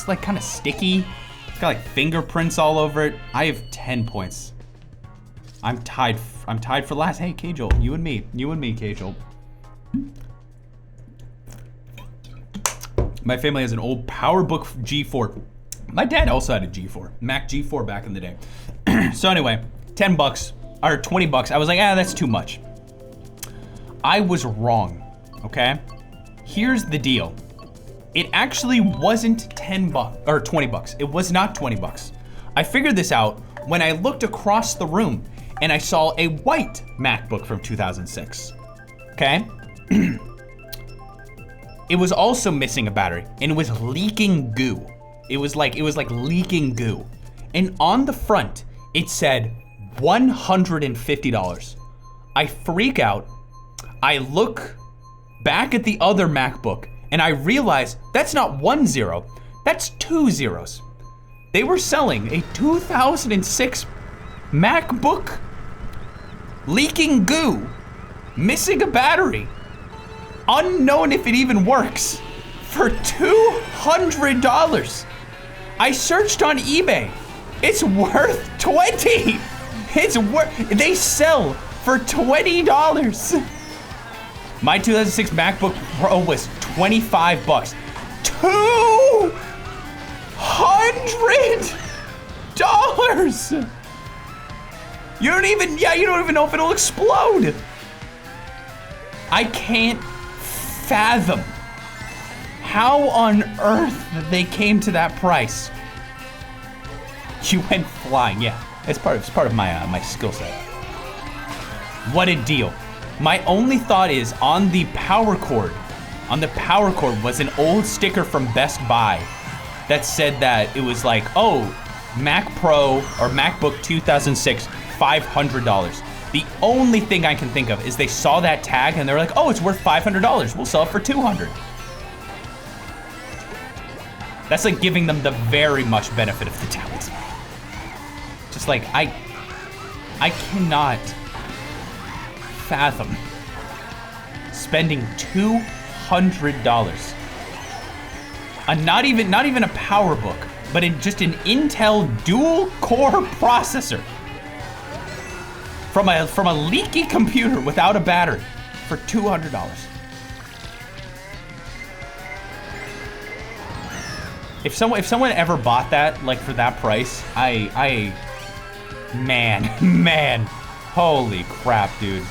[SPEAKER 1] like kind of sticky. It's got like fingerprints all over it. I have 10 points. I'm tied for last. Hey, K-Jolt, you and me, K-Jolt. My family has an old PowerBook G4. My dad also had a G4, Mac G4 back in the day. So anyway, 10 bucks, or 20 bucks. I was like, that's too much. I was wrong, okay? Here's the deal. It actually wasn't 10 bucks, or 20 bucks. It was not 20 bucks. I figured this out when I looked across the room and I saw a white MacBook from 2006, okay? It was also missing a battery and it was leaking goo. It was like leaking goo. And on the front, it said $150. I freak out. I look back at the other MacBook and I realize that's not 1 0, that's 2 zeros. They were selling a 2006 MacBook leaking goo, missing a battery, unknown if it even works, for $200. I searched on eBay. It's worth 20. They sell for $20. My 2006 MacBook Pro was 25 bucks. $200. You don't even know if it'll explode. I can't fathom how on earth they came to that price. You went flying, yeah. It's part of my my skill set. What a deal. My only thought is on the power cord was an old sticker from Best Buy that said that it was like, oh, Mac Pro or MacBook 2006, $500. The only thing I can think of is they saw that tag and they're like, oh, it's worth $500. We'll sell it for $200. That's like giving them the very much benefit of the doubt. Just like, I cannot fathom spending $200 on not even a PowerBook, but in just an Intel dual core processor from a leaky computer without a battery for $200. If someone ever bought that, like for that price, man, holy crap, dude.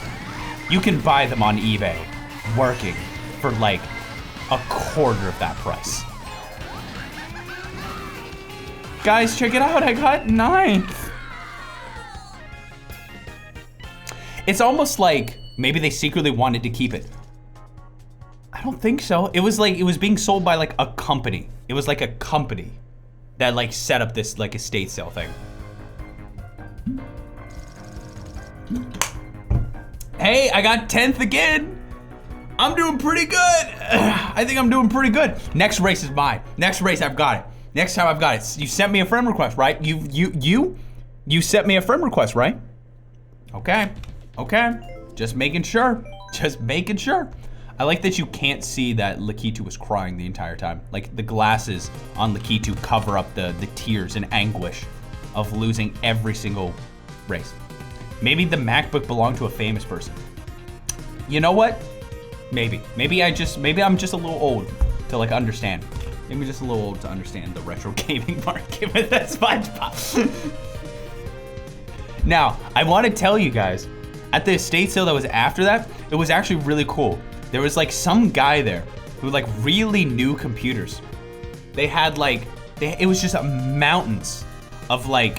[SPEAKER 1] You can buy them on eBay, working for like a quarter of that price. Guys, check it out, I got 9th. It's almost like maybe they secretly wanted to keep it. I don't think so. It was being sold by like a company. It was like a company that like set up this like estate sale thing. Hey, I got 10th again. I'm doing pretty good. I think I'm doing pretty good. Next race is mine. Next race, I've got it. Next time I've got it. You sent me a friend request, right? You sent me a friend request, right? Okay. Just making sure. I like that you can't see that Lakitu was crying the entire time. Like the glasses on Lakitu cover up the tears and anguish of losing every single race. Maybe the MacBook belonged to a famous person. You know what? Maybe I'm just a little old to like understand. Maybe just a little old to understand the retro gaming market with that SpongeBob. Now, I want to tell you guys, at the estate sale that was after that, it was actually really cool. There was like some guy there who like really knew computers. They had like, it was just mountains of like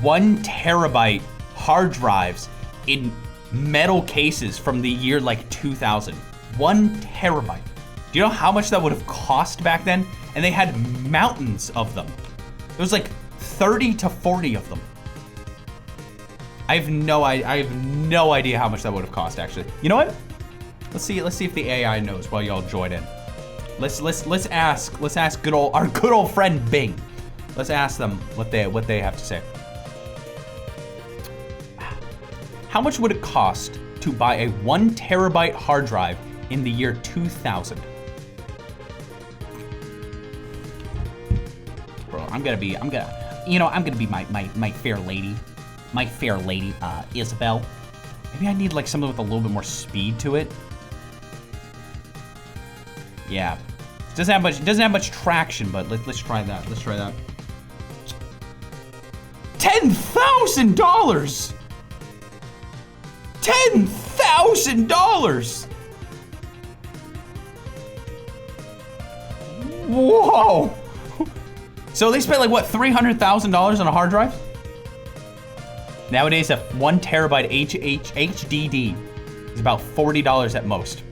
[SPEAKER 1] 1 terabyte hard drives in metal cases from the year like 2000. 1 terabyte. Do you know how much that would have cost back then? And they had mountains of them. It was like 30 to 40 of them. I have no idea how much that would have cost actually. You know what? Let's see if the AI knows while y'all join in. Let's ask our good old friend Bing. Let's ask them what they have to say. How much would it cost to buy a 1 terabyte hard drive in the year 2000? Bro, I'm gonna be my fair lady, Isabel. Maybe I need like something with a little bit more speed to it. Yeah, doesn't have much traction, but let's try that. $10,000. $10,000. Whoa. So they spent like what, $300,000 on a hard drive? Nowadays, a 1 terabyte HDD is about $40 at most.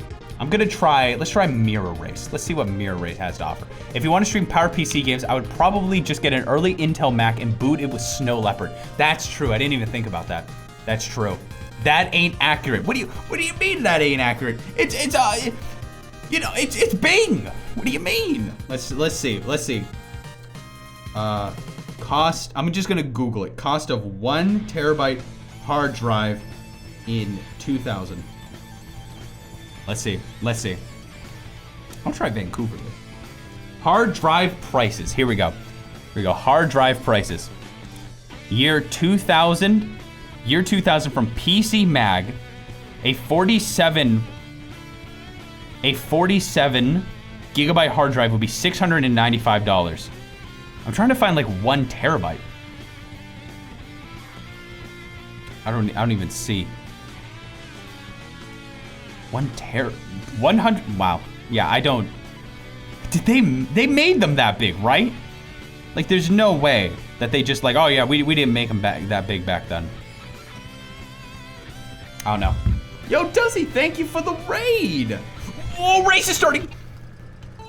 [SPEAKER 1] I'm gonna try, let's try Mirror Race. Let's see what Mirror Race has to offer. If you want to stream PowerPC games, I would probably just get an early Intel Mac and boot it with Snow Leopard. That's true, I didn't even think about that. That's true. That ain't accurate. What do you mean that ain't accurate? It's Bing. What do you mean? Let's see. Cost, I'm just gonna Google it. Cost of 1 terabyte hard drive in 2000. Let's see. I'll try Vancouver. Hard drive prices. Here we go. Hard drive prices. Year 2000 from PC Mag. A 47 gigabyte hard drive would be $695. I'm trying to find like 1 terabyte. I don't even see. 100, wow. Yeah, I don't, they made them that big, right? Like there's no way that they just like, oh yeah, we didn't make them that big back then. I don't know. Yo, Duzzy, thank you for the raid. Oh, race is starting.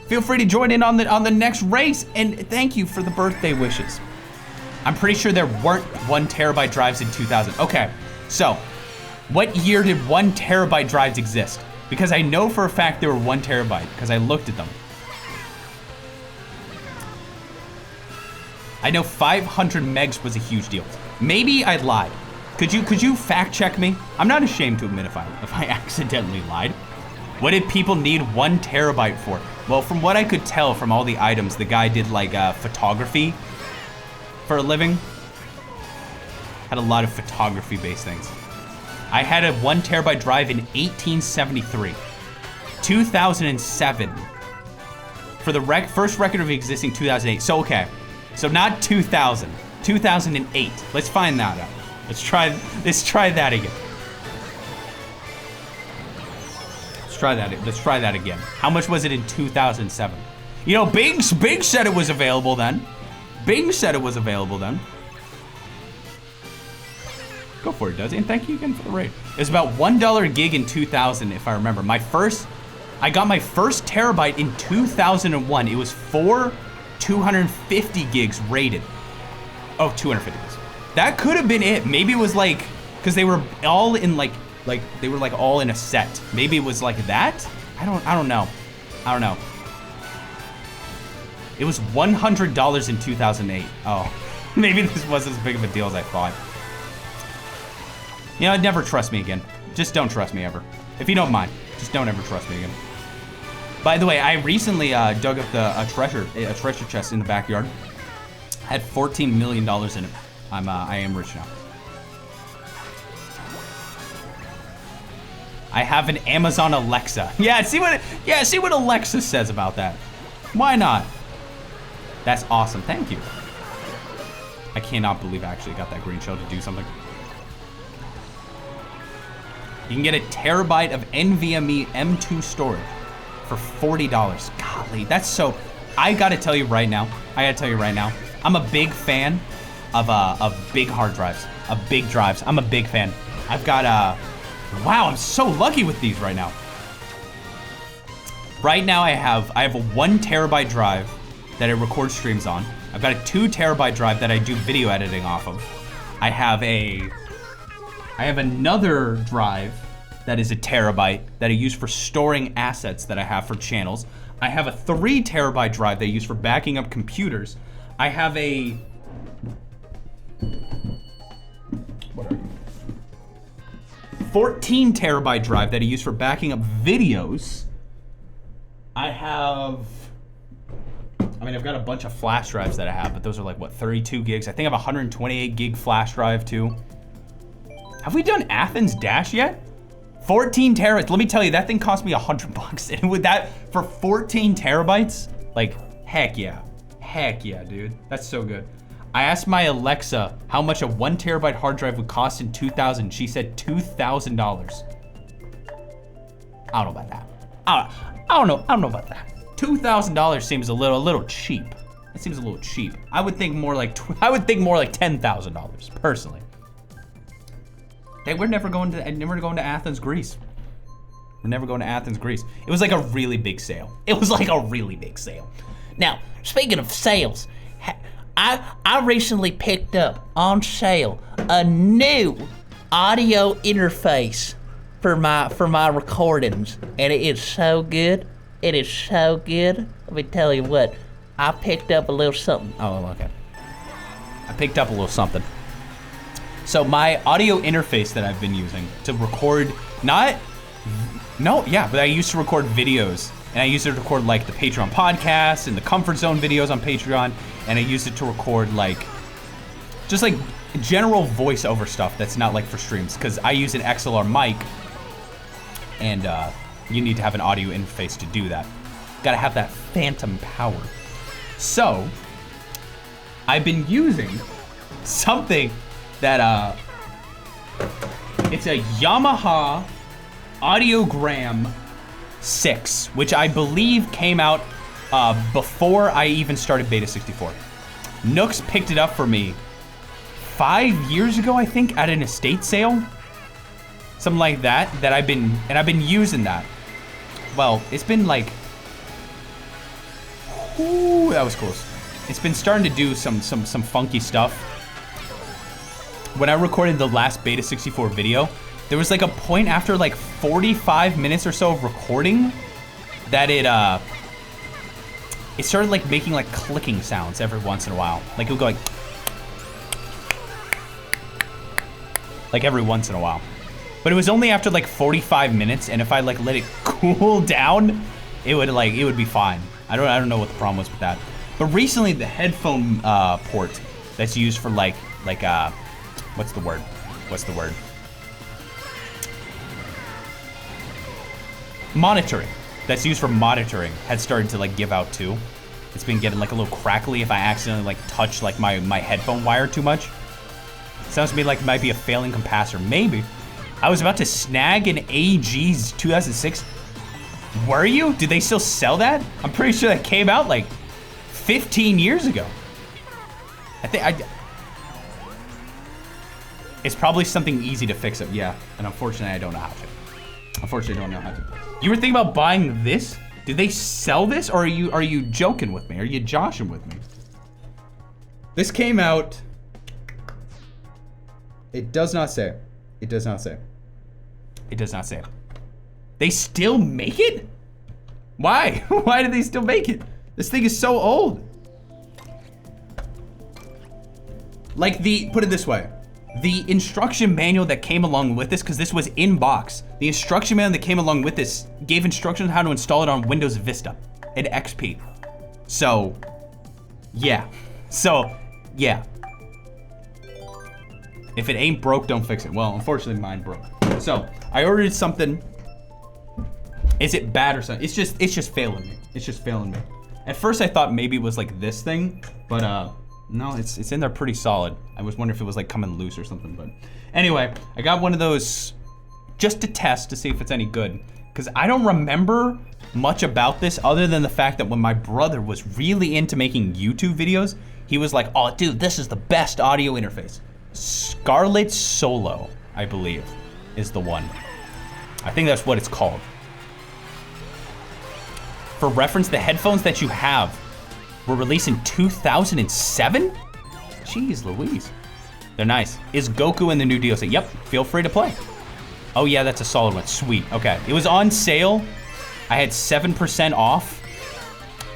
[SPEAKER 1] Feel free to join in on the next race, and thank you for the birthday wishes. I'm pretty sure there weren't 1 terabyte drives in 2000. Okay, so what year did 1 terabyte drives exist? Because I know for a fact there were 1 terabyte because I looked at them. I know 500 megs was a huge deal. Maybe I lied. Could you fact check me? I'm not ashamed to admit if I accidentally lied. What did people need 1 terabyte for? Well, from what I could tell from all the items, the guy did like photography for a living. Had a lot of photography-based things. I had a 1 terabyte drive in 1873. 2007. For the first record of existing 2008. So okay, so not 2000, 2008. Let's find that out. Let's try that again. Let's try that again. How much was it in 2007? You know, Bing said it was available then. Bing said it was available then. Go for it, Duzzy, and thank you again for the raid. It was about $1 a gig in 2000, if I remember. I got my first terabyte in 2001. It was 250 gigs rated. Oh, 250 gigs. That could have been it. Maybe it was like, because they were all in like they were like all in a set. Maybe it was like that? I don't know. It was $100 in 2008. Oh, maybe this wasn't as big of a deal as I thought. You know, never trust me again. Just don't trust me ever. If you don't mind, just don't ever trust me again. By the way, I recently dug up a treasure chest in the backyard. Had $14 million in it. I am rich now. I have an Amazon Alexa. Yeah, see what Alexa says about that. Why not? That's awesome. Thank you. I cannot believe I actually got that green shell to do something. You can get a terabyte of NVMe M2 storage for $40. Golly, that's so. I gotta tell you right now. I'm a big fan of big hard drives, of big drives. I'm a big fan. I've got wow, I'm so lucky with these right now. Right now I have a 1 terabyte drive that I record streams on. I've got a 2 terabyte drive that I do video editing off of. I have another drive that is a terabyte that I use for storing assets that I have for channels. I have a 3 terabyte drive that I use for backing up computers. I have a, what are you? 14 terabyte drive that I use for backing up videos. I've got a bunch of flash drives that I have, but those are like, what, 32 gigs? I think I have a 128 gig flash drive too. Have we done Athens Dash yet? 14 terabytes. Let me tell you, that thing cost me $100. And with that, for 14 terabytes, like, heck yeah. Heck yeah, dude. That's so good. I asked my Alexa how much a 1 terabyte hard drive would cost in 2000. She said $2,000. I don't know about that. I don't know about that. $2,000 seems a little cheap. It seems a little cheap. I would think more like $10,000 personally. Hey, we're never going to Athens, Greece. We're never going to Athens, Greece. It was like a really big sale. It was like a really big sale. Now, speaking of sales, I recently picked up on sale a new audio interface for my recordings, and it is so good. It is so good. Let me tell you what, I picked up a little something. Oh, okay. I picked up a little something. So my audio interface that I've been using to record, but I used to record videos, and I used it to record like the Patreon podcast and the Comfort Zone videos on Patreon, and I used it to record like, just like general voiceover stuff that's not like for streams, because I use an XLR mic, and you need to have an audio interface to do that. Gotta have that phantom power. So, I've been using something that, it's a Yamaha Audiogram 6, which I believe came out before I even started Beta 64. Nooks picked it up for me 5 years ago, I think, at an estate sale. Something like that, I've been using that. Well, it's been like, ooh, that was close. It's been starting to do some funky stuff. When I recorded the last Beta 64 video, there was like a point after like 45 minutes or so of recording that it started like making like clicking sounds every once in a while. Like it would go like every once in a while. But it was only after like 45 minutes, and if I like let it cool down, it would be fine. I don't know what the problem was with that. But recently the headphone port that's used for like what's the word? Monitoring. That's used for monitoring had started to like give out too. It's been getting like a little crackly if I accidentally like touch like my headphone wire too much. Sounds to me like it might be a failing capacitor. Maybe. I was about to snag an AG's 2006. Were you? Did they still sell that? I'm pretty sure that came out like 15 years ago. It's probably something easy to fix it, yeah. And unfortunately, I don't know how to. You were thinking about buying this? Did they sell this, or are you joking with me? Are you joshing with me? This came out. It does not say. It does not say. It does not say. They still make it? Why? Why do they still make it? This thing is so old. Like put it this way. The instruction manual that came along with this, because this was in box, the instruction manual that came along with this gave instructions on how to install it on Windows Vista and XP. So, yeah. If it ain't broke, don't fix it. Well, unfortunately, mine broke. So, I ordered something. Is it bad or something? It's just failing me. It's just failing me. At first, I thought maybe it was like this thing, but no, it's in there pretty solid. I was wondering if it was like coming loose or something, but anyway, I got one of those just to test to see if it's any good, because I don't remember much about this other than the fact that when my brother was really into making YouTube videos, he was like, oh dude, this is the best audio interface. Scarlett Solo, I believe, is the one. I think that's what it's called. For reference, the headphones that you have were released in 2007? Jeez Louise. They're nice. Is Goku in the new DLC? Yep, feel free to play. Oh yeah, that's a solid one. Sweet, okay. It was on sale. I had 7% off.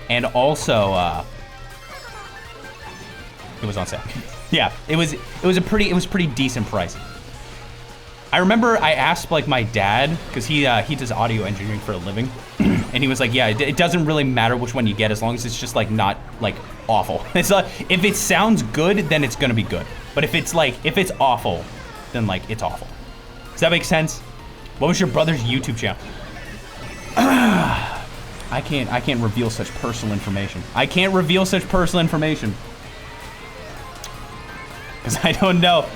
[SPEAKER 1] And also, it was on sale. Yeah, it was pretty decent price. I remember I asked like my dad, because he does audio engineering for a living, and he was like, yeah, it doesn't really matter which one you get as long as it's just like not like awful. It's like, if it sounds good, then it's gonna be good. But if it's awful, then like it's awful. Does that make sense? What was your brother's YouTube channel? I can't reveal such personal information. I can't reveal such personal information. Because I don't know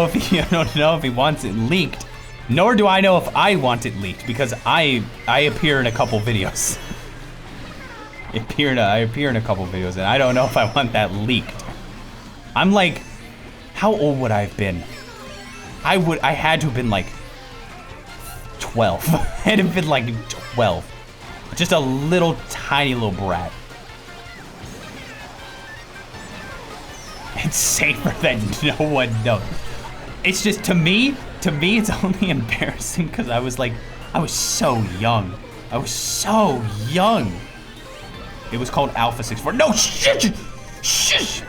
[SPEAKER 1] if he wants it leaked, nor do I know if I want it leaked, because I appear in a couple videos. I appear in a couple videos, and I don't know if I want that leaked. I'm like, how old would I have been? I had to have been like 12. I'd have been like 12. Just a little tiny little brat. It's safer than no one knows. It's just, to me, it's only embarrassing because I was so young. I was so young. It was called Alpha 64. No, shh.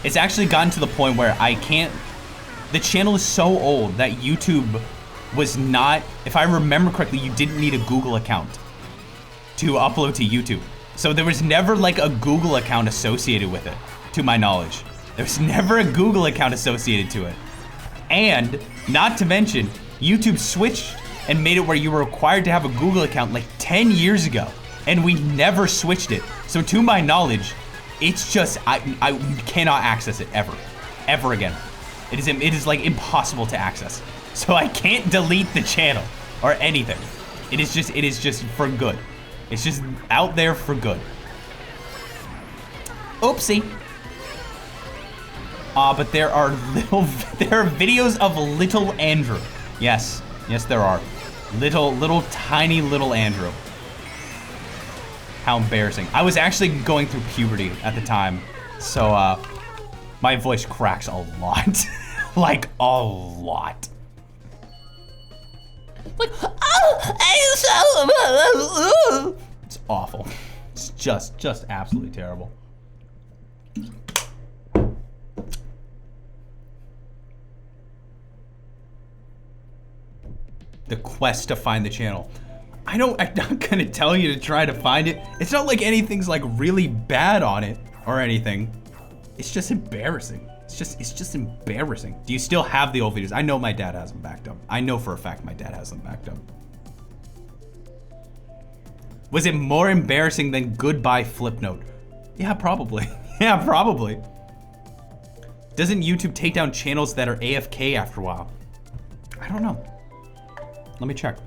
[SPEAKER 1] It's actually gotten to the point where I can't, the channel is so old that YouTube was not, if I remember correctly, you didn't need a Google account to upload to YouTube. So there was never like a Google account associated with it, to my knowledge. There's never a Google account associated to it. And not to mention, YouTube switched and made it where you were required to have a Google account like 10 years ago. And we never switched it. So to my knowledge, it's just, I cannot access it ever again. It is like impossible to access. So I can't delete the channel or anything. It is just for good. It's just out there for good. Oopsie. But there are videos of little Andrew. Yes, there are. Tiny little Andrew. How embarrassing. I was actually going through puberty at the time, so my voice cracks a lot. Like a lot. Like, it's awful. It's just absolutely terrible. The quest to find the channel. I'm not gonna tell you to try to find it. It's not like anything's like really bad on it or anything. It's just embarrassing. It's just embarrassing. Do you still have the old videos? I know my dad has them backed up. I know for a fact my dad has them backed up. Was it more embarrassing than Goodbye Flipnote? Yeah, probably. Yeah, probably. Doesn't YouTube take down channels that are AFK after a while? I don't know. Let me check.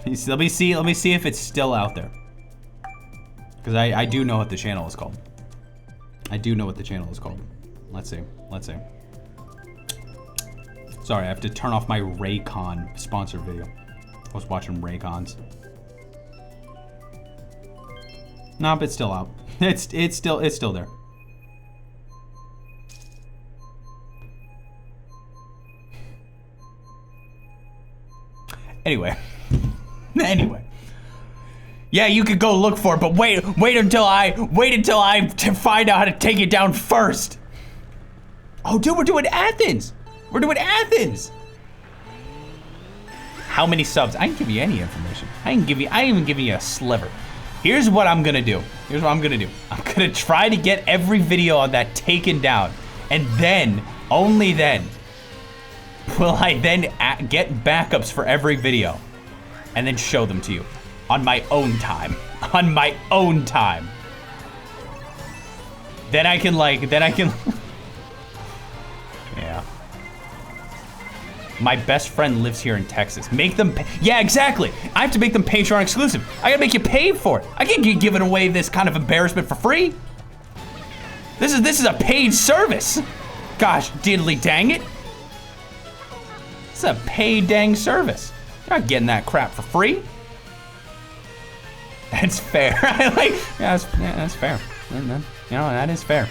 [SPEAKER 1] Let me see if it's still out there. Because I do know what the channel is called. Let's see. Sorry, I have to turn off my Raycon sponsored video. I was watching Raycons. Nope, it's still out. It's still there. Anyway. Yeah, you could go look for it, but wait until I find out how to take it down first. Oh, dude, we're doing Athens. How many subs? I can give you any information. I ain't even giving you a sliver. Here's what I'm gonna do. I'm gonna try to get every video on that taken down, and then, only then, will I then get backups for every video, and then show them to you on my own time. Then I can yeah. My best friend lives here in Texas. Make them pay. Yeah, exactly. I have to make them Patreon exclusive. I gotta make you pay for it. I can't be giving away this kind of embarrassment for free. This is a paid service. Gosh, diddly dang it. It's a paid dang service. You're not getting that crap for free. That's fair. That's fair. You know, that is fair.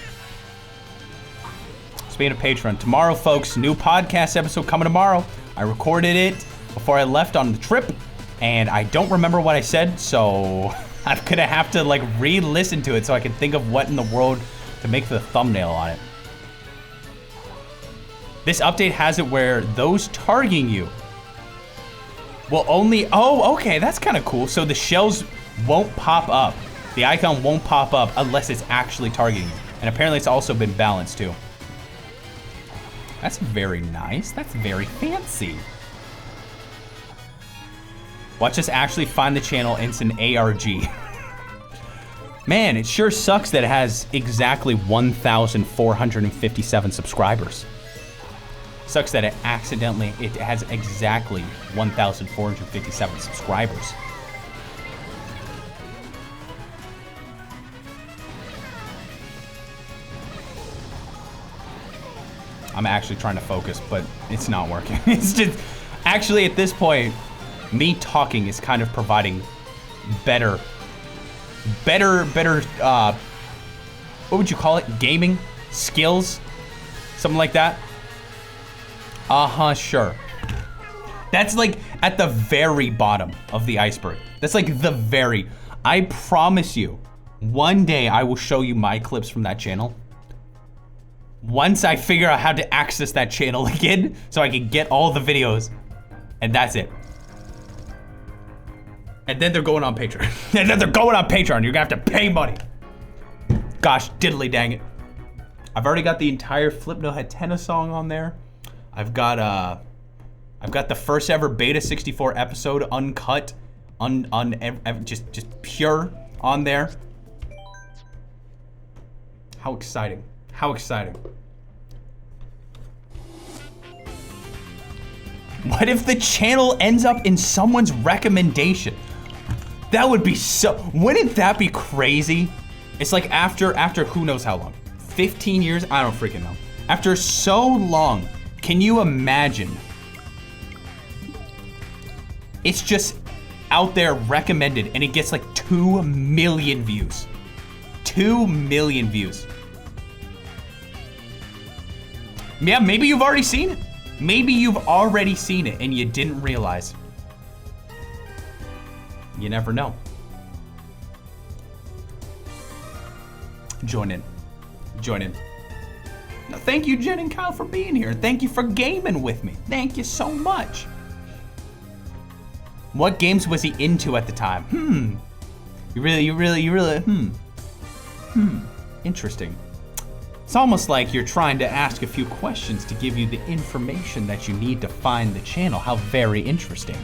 [SPEAKER 1] Speaking of Patreon, tomorrow, folks, new podcast episode coming tomorrow. I recorded it before I left on the trip, and I don't remember what I said, so I'm gonna have to like re-listen to it so I can think of what in the world to make for the thumbnail on it. This update has it where those targeting you will only, oh, okay, that's kind of cool. So the shells won't pop up. The icon won't pop up unless it's actually targeting you. And apparently it's also been balanced too. That's very nice. That's very fancy. Watch us actually find the channel and it's an ARG. Man, it sure sucks that it has exactly 1,457 subscribers. Sucks that it has exactly 1,457 subscribers. I'm actually trying to focus, but it's not working. It's just, actually at this point, me talking is kind of providing better, what would you call it? Gaming skills? Something like that? Sure. That's like at the very bottom of the iceberg. That's like the very, I promise you, one day I will show you my clips from that channel. Once I figure out how to access that channel again, so I can get all the videos, and that's it. And then they're going on Patreon. And then they're going on Patreon. You're gonna have to pay money. Gosh, diddly dang it. I've already got the entire Flip No Hatena song on there. I've got the first ever Beta 64 episode uncut, just pure on there. How exciting. How exciting. What if the channel ends up in someone's recommendation? That would be so, wouldn't that be crazy? It's like after who knows how long? 15 years? I don't freaking know. After so long, can you imagine? It's just out there recommended and it gets like 2 million views. 2 million views. Yeah, maybe you've already seen it. Maybe you've already seen it and you didn't realize. You never know. Join in. Join in. Now, thank you, Jen and Kyle, for being here. Thank you for gaming with me. Thank you so much. What games was he into at the time? You really, Interesting. It's almost like you're trying to ask a few questions to give you the information that you need to find the channel. How very interesting.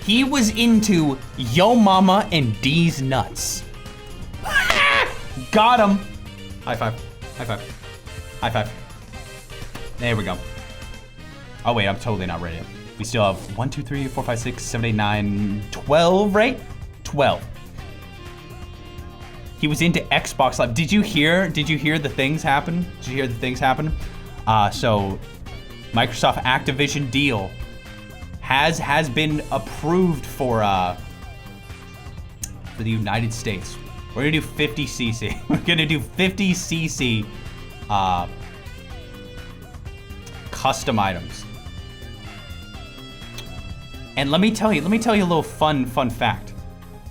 [SPEAKER 1] He was into Yo Mama and D's Nuts. Got him. High five. High five. High five. There we go. Oh wait, I'm totally not ready yet. We still have 1, 2, 3, 4, 5, 6, 7, 8, 9, 12, right? 12. He was into Xbox Live. Did you hear the things happen? Did you hear the things happen? So Microsoft Activision deal has been approved for the United States. We're gonna do 50cc. We're gonna do 50cc custom items. And let me tell you a little fun fact.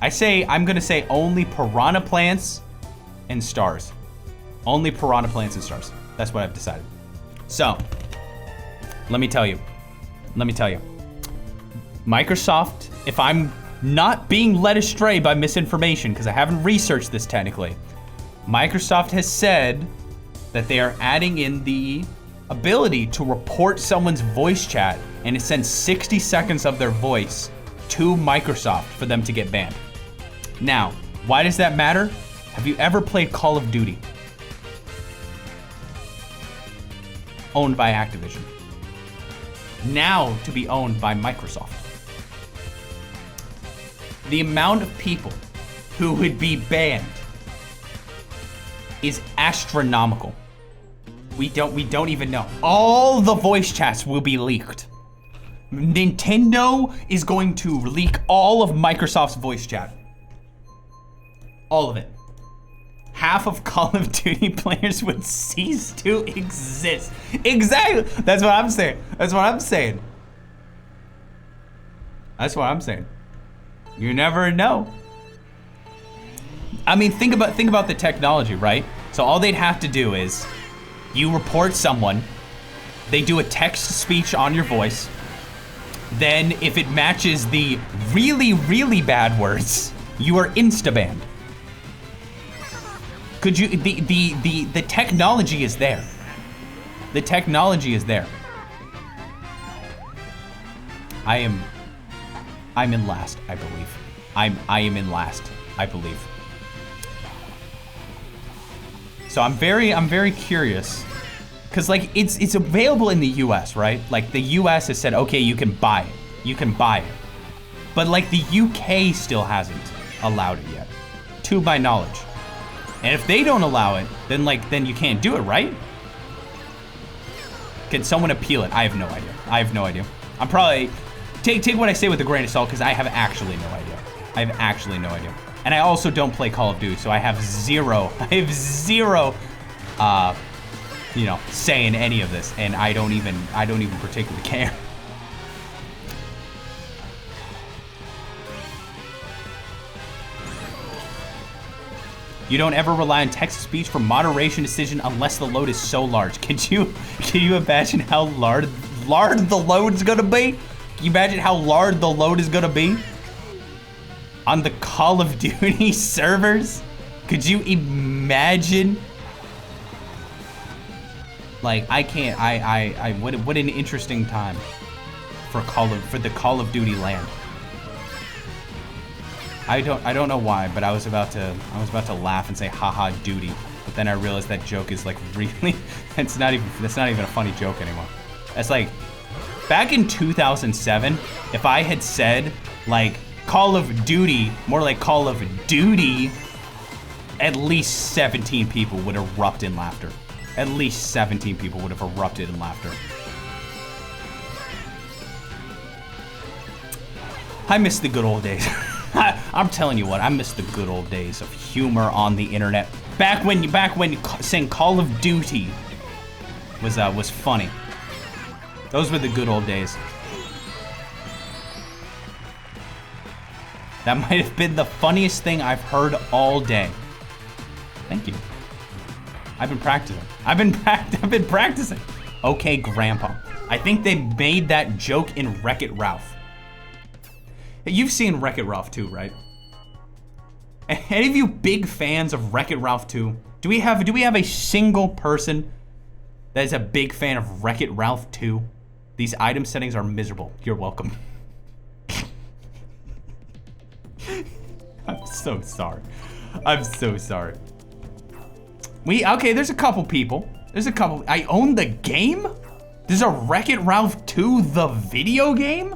[SPEAKER 1] I'm gonna say only piranha plants and stars. Only piranha plants and stars. That's what I've decided. So, let me tell you. Microsoft, if I'm not being led astray by misinformation, because I haven't researched this technically, Microsoft has said that they are adding in the ability to report someone's voice chat and it sends 60 seconds of their voice to Microsoft for them to get banned. Now, why does that matter? Have you ever played Call of Duty? Owned by Activision. Now to be owned by Microsoft. The amount of people who would be banned is astronomical. We don't even know. All the voice chats will be leaked. Nintendo is going to leak all of Microsoft's voice chat. All of it. Half of Call of Duty players would cease to exist. Exactly. That's what I'm saying. You never know. I mean, think about the technology, right? So all they'd have to do is you report someone, they do a text-to-speech on your voice, then if it matches the really, really bad words, you are insta-banned. Could you, the technology is there. The technology is there. I'm in last, I believe. I am in last, I believe. So I'm very curious, cause like it's available in the US, right? Like the US has said, okay, you can buy it. But like the UK still hasn't allowed it yet, to my knowledge. And if they don't allow it, then then you can't do it, right? Can someone appeal it? I have no idea. I have no idea. I'm probably take what I say with a grain of salt because I have actually no idea. I have actually no idea. And I also don't play Call of Duty, so I have zero, you know, say in any of this, and I don't even particularly care. You don't ever rely on text-to-speech for moderation decision unless the load is so large. Can you imagine how large the load's gonna be? Can you imagine how large the load is gonna be? On the Call of Duty servers? Could you imagine? Like, I can't, what an interesting time for the Call of Duty land. I don't know why, but I was about to laugh and say haha duty, but then I realized that joke is like really, that's not even a funny joke anymore. That's like, back in 2007, if I had said like Call of Duty, more like Call of Duty, at least 17 people would erupt in laughter. At least 17 people would have erupted in laughter. I miss the good old days. I'm telling you what, I miss the good old days of humor on the internet. Back when saying Call of Duty was funny. Those were the good old days. That might have been the funniest thing I've heard all day. Thank you. I've been practicing. I've been practicing. Okay, Grandpa. I think they made that joke in Wreck-It Ralph. You've seen Wreck-It Ralph 2, right? Any of you big fans of Wreck-It Ralph 2? Do we have a single person that is a big fan of Wreck-It Ralph 2? These item settings are miserable. You're welcome. I'm so sorry. I'm so sorry. Okay, there's a couple people. I own the game? There's a Wreck-It Ralph 2, the video game?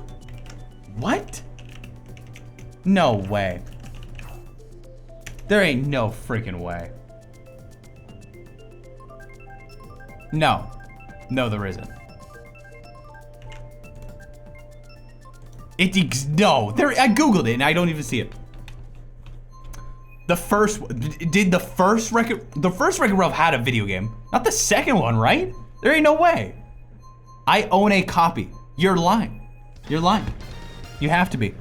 [SPEAKER 1] What? No way. There ain't no freaking way. No. No, there isn't. No, I Googled it and I don't even see it. The first Wreck-It Ralph had a video game. Not the second one, right? There ain't no way. I own a copy. You're lying. You're lying. You have to be.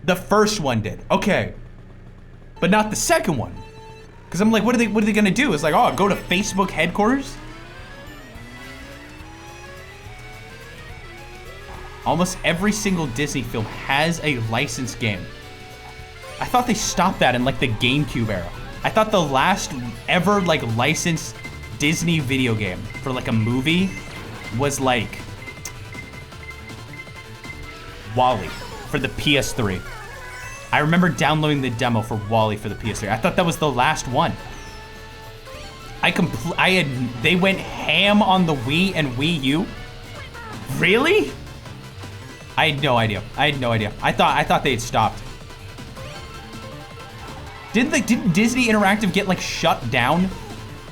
[SPEAKER 1] The first one did. Okay. But not the second one. Because I'm like, what are they gonna do? It's like, oh, go to Facebook headquarters? Almost every single Disney film has a licensed game. I thought they stopped that in like the GameCube era. I thought the last ever like licensed Disney video game for like a movie was like WALL-E for the PS3. I remember downloading the demo for WALL-E for the PS3. I thought that was the last one. They went ham on the Wii and Wii U. Really? I had no idea. I thought they had stopped. Didn't Disney Interactive get like shut down?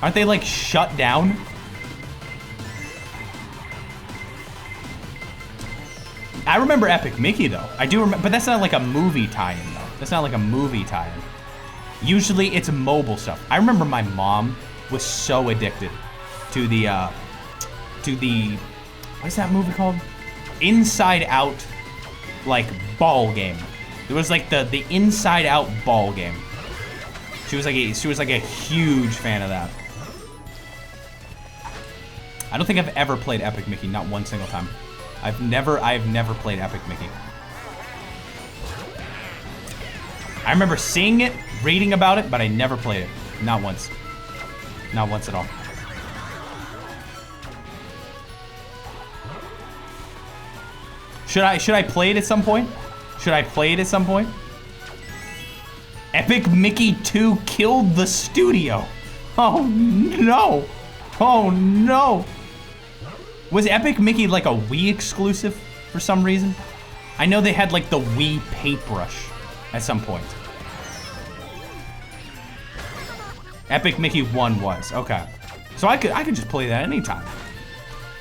[SPEAKER 1] Aren't they like shut down? I remember Epic Mickey though. I do remember, but that's not like a movie tie-in though. That's not like a movie tie-in. Usually it's mobile stuff. I remember my mom was so addicted to the what's that movie called? Inside Out, like ball game. It was like the Inside Out ball game. She was like a huge fan of that. I don't think I've ever played Epic Mickey, not one single time. I've never played Epic Mickey. I remember seeing it, reading about it, but I never played it. Not once. Not once at all. Should I play it at some point? Should I play it at some point? Epic Mickey 2 killed the studio. Oh no. Oh no. Was Epic Mickey like a Wii exclusive for some reason? I know they had like the Wii paintbrush at some point. Epic Mickey 1 was, okay. So I could just play that anytime.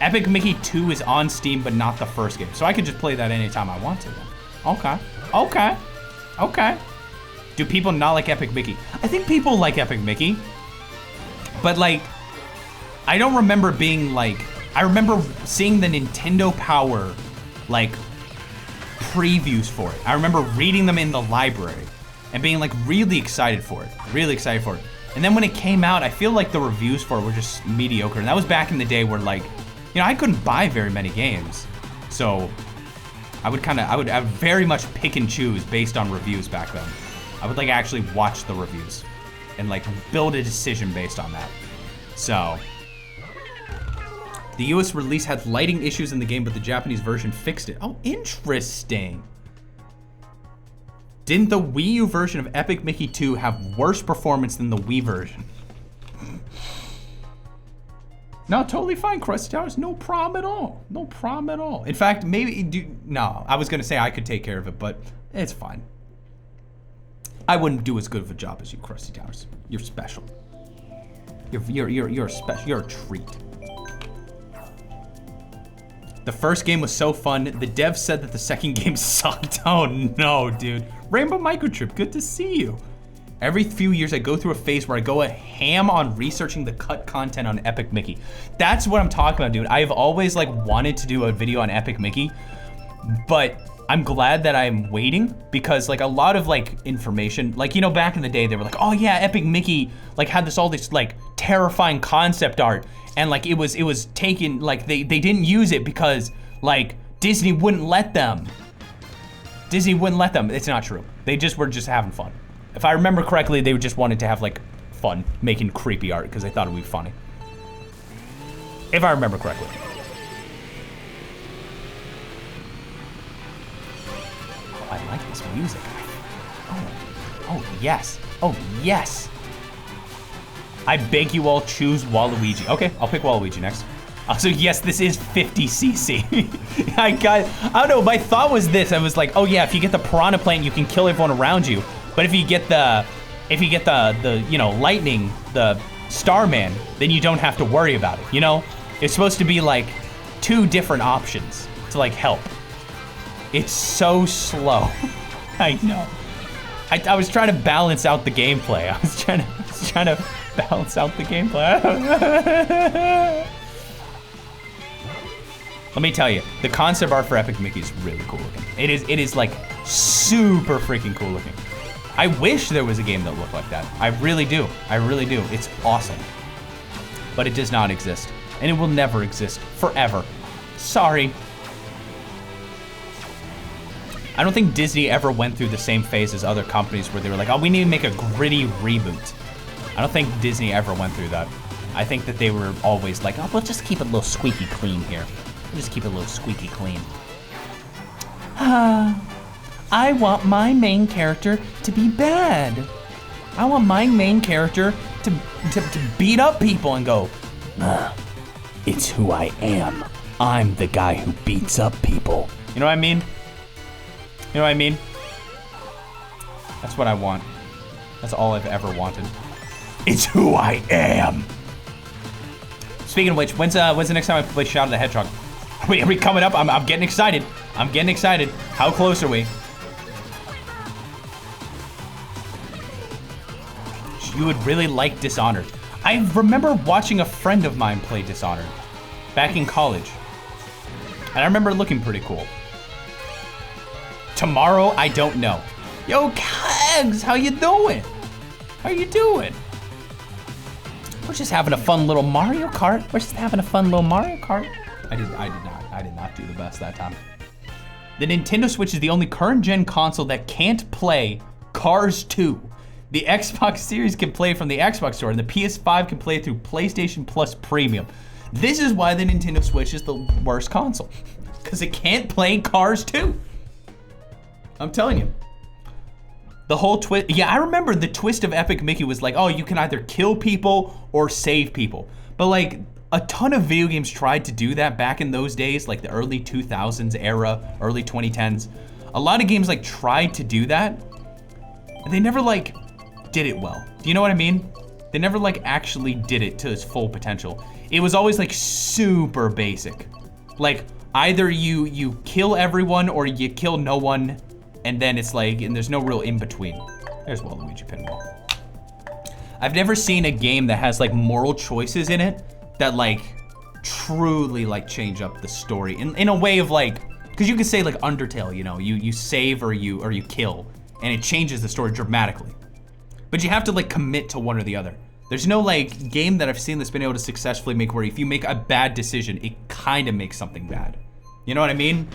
[SPEAKER 1] Epic Mickey 2 is on Steam, but not the first game. So I could just play that anytime I want to then. Okay, okay, okay. Do people not like Epic Mickey? I think people like Epic Mickey, but like, I don't remember being like, I remember seeing the Nintendo Power, like, previews for it. I remember reading them in the library and being like really excited for it, And then when it came out, I feel like the reviews for it were just mediocre. And that was back in the day where like, you know, I couldn't buy very many games. So I would very much pick and choose based on reviews back then. I would like actually watch the reviews and like build a decision based on that. So the US release had lighting issues in the game, but the Japanese version fixed it. Oh, interesting. Didn't the Wii U version of Epic Mickey 2 have worse performance than the Wii version? No, totally fine, Krusty Towers. No problem at all. No problem at all. In fact, no, I was gonna say I could take care of it, but it's fine. I wouldn't do as good of a job as you, Krusty Towers. You're special. You're special. You're a treat. The first game was so fun. The dev said that the second game sucked. Oh no, dude. Rainbow Microchip, good to see you. Every few years I go through a phase where I go a ham on researching the cut content on Epic Mickey. That's what I'm talking about, dude. I've always like wanted to do a video on Epic Mickey, but I'm glad that I'm waiting because like a lot of like information, like, you know, back in the day, they were like, oh yeah, Epic Mickey like had all this like terrifying concept art. And like it was taken, like they didn't use it because like Disney wouldn't let them. Disney wouldn't let them. It's not true. They just were just having fun. If I remember correctly, they just wanted to have like fun making creepy art because they thought it would be funny. If I remember correctly. Oh, I like this music. Oh yes. Oh yes. I beg you all, choose Waluigi. Okay, I'll pick Waluigi next. Also, yes, this is 50cc. I don't know, my thought was this. I was like, oh yeah, if you get the Piranha Plant, you can kill everyone around you. But if you get the you know, lightning, the Starman, then you don't have to worry about it, you know? It's supposed to be like 2 different options to like help. It's so slow. I know. I was trying to balance out the gameplay. I was trying to balance out the gameplay. Let me tell you, the concept art for Epic Mickey is really cool looking. It is like super freaking cool looking. I wish there was a game that looked like that. I really do. I really do. It's awesome. But it does not exist. And it will never exist forever. Sorry. I don't think Disney ever went through the same phase as other companies where they were like, oh, we need to make a gritty reboot. I don't think Disney ever went through that. I think that they were always like, oh, we'll just keep it a little squeaky clean here. We'll just keep it a little squeaky clean. I want my main character to be bad. I want my main character to beat up people and go, it's who I am. I'm the guy who beats up people. You know what I mean? You know what I mean? That's what I want. That's all I've ever wanted. It's who I am. Speaking of which, when's the next time I play Shadow the Hedgehog? Are we coming up? I'm getting excited. I'm getting excited. How close are we? You would really like Dishonored. I remember watching a friend of mine play Dishonored back in college. And I remember it looking pretty cool. Tomorrow, I don't know. Yo, Kegs, how you doing? How you doing? We're just having a fun little Mario Kart. We're just having a fun little Mario Kart. I did not do the best that time. The Nintendo Switch is the only current gen console that can't play Cars 2. The Xbox Series can play from the Xbox Store, and the PS5 can play through PlayStation Plus Premium. This is why the Nintendo Switch is the worst console, because it can't play Cars 2. I'm telling you. The whole twist, yeah, I remember the twist of Epic Mickey was like, oh, you can either kill people or save people. But like, a ton of video games tried to do that back in those days, like the early 2000s era, early 2010s. A lot of games like tried to do that, and they never like did it well. Do you know what I mean? They never like actually did it to its full potential. It was always like super basic. Like either you kill everyone or you kill no one, and then it's like, and there's no real in between. There's Waluigi Pinball. I've never seen a game that has like moral choices in it that like truly like change up the story in a way of like, because you could say like Undertale, you know, you save or you kill, and it changes the story dramatically. But you have to like commit to one or the other. There's no like game that I've seen that's been able to successfully make where if you make a bad decision, it kind of makes something bad. You know what I mean?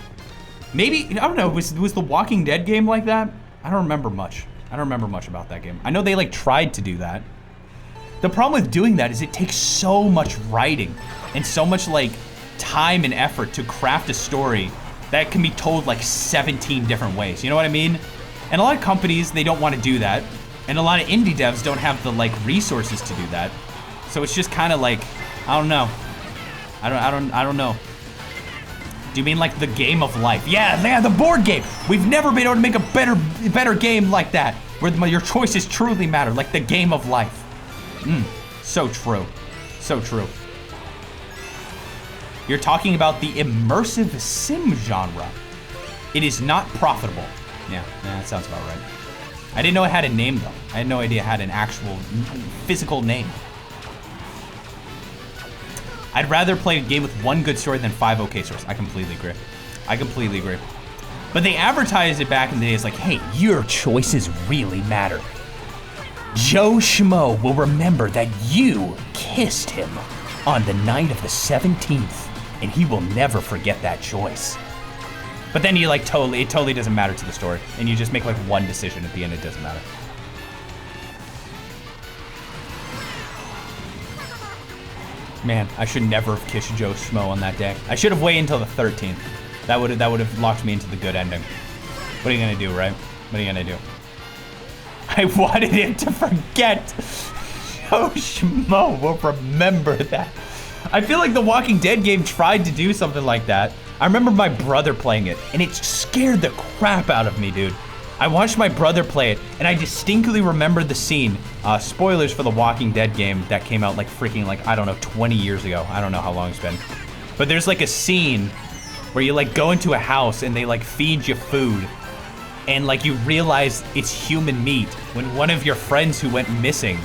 [SPEAKER 1] Maybe, I don't know, was the Walking Dead game like that? I don't remember much. I don't remember much about that game. I know they like tried to do that. The problem with doing that is it takes so much writing and so much like time and effort to craft a story that can be told like 17 different ways. You know what I mean? And a lot of companies, they don't want to do that. And a lot of indie devs don't have the like resources to do that. So it's just kind of like, I don't know. I don't know. Do you mean like the game of life? Yeah, the board game. We've never been able to make a better game like that, where your choices truly matter, like the game of life. So true. So true. You're talking about the immersive sim genre. It is not profitable. Yeah, that sounds about right. I didn't know it had a name though. I had no idea it had an actual physical name. I'd rather play a game with one good story than 5 okay stories. I completely agree. I completely agree. But they advertised it back in the day as like, hey, your choices really matter. Joe Schmo will remember that you kissed him on the night of the 17th, and he will never forget that choice. But then you like it totally doesn't matter to the story, and you just make like one decision at the end, it doesn't matter. Man, I should never have kissed Joe Schmo on that day. I should have waited until the 13th. That would have locked me into the good ending. What are you gonna do, right? What are you gonna do? I wanted him to forget. Joe Schmo will remember that. I feel like the Walking Dead game tried to do something like that. I remember my brother playing it, and it scared the crap out of me, dude. I watched my brother play it, and I distinctly remember the scene. Spoilers for the Walking Dead game that came out like freaking like, I don't know, 20 years ago. I don't know how long it's been. But there's like a scene where you like go into a house and they like feed you food, and like you realize it's human meat when one of your friends who went missing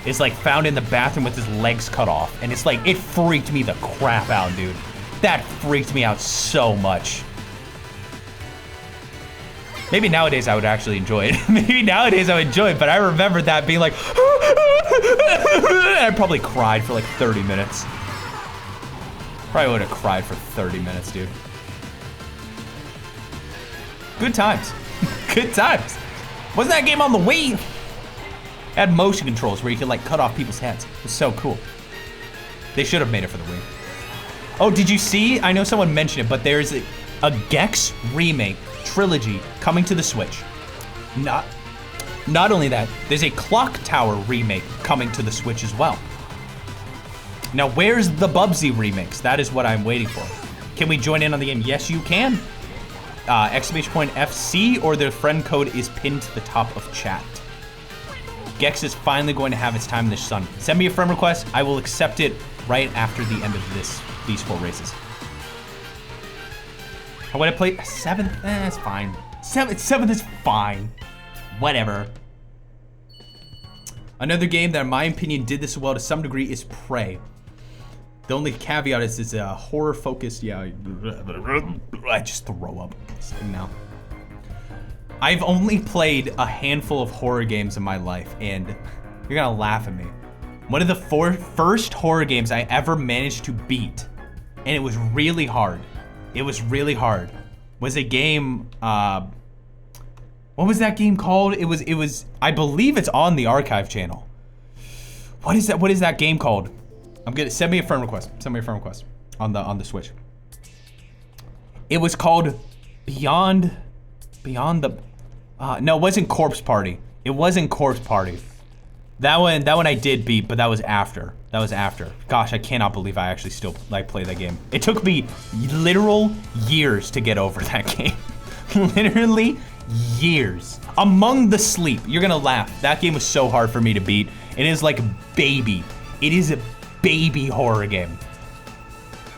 [SPEAKER 1] is like found in the bathroom with his legs cut off. And it's like, it freaked me the crap out, dude. That freaked me out so much. Maybe nowadays I would actually enjoy it. Maybe nowadays I would enjoy it, but I remember that being like, I probably cried for like 30 minutes. Probably would have cried for 30 minutes, dude. Good times. Good times. Wasn't that game on the Wii? It had motion controls where you could like cut off people's heads. It was so cool. They should have made it for the Wii. Oh, did you see? I know someone mentioned it, but there's a Gex remake trilogy coming to the Switch. Not only that, there's a Clock Tower remake coming to the Switch as well. Now, where's the Bubsy remakes? That is what I'm waiting for. Can we join in on the game? Yes, you can. Exclamation point FC, or their friend code is pinned to the top of chat. Gex is finally going to have its time in the sun. Send me a friend request. I will accept it right after the end of these 4 races. I want to play 7th. That's fine. 7th is fine. Whatever. Another game that, in my opinion, did this well to some degree is Prey. The only caveat is it's a horror focused. Yeah, I just throw up now. I've only played a handful of horror games in my life, and you're gonna laugh at me. One of the first horror games I ever managed to beat, and it was really hard. It was really hard. Was a game, what was that game called? It was, I believe it's on the archive channel. What is that game called? I'm gonna, send me a friend request. Send me a friend request on the Switch. It was called Beyond the, no, it wasn't Corpse Party. It wasn't Corpse Party. That one I did beat, but that was after. That was after. Gosh, I cannot believe I actually still like play that game. It took me literal years to get over that game. Literally years. Among the Sleep. You're gonna laugh. That game was so hard for me to beat. It is like baby. It is a baby horror game.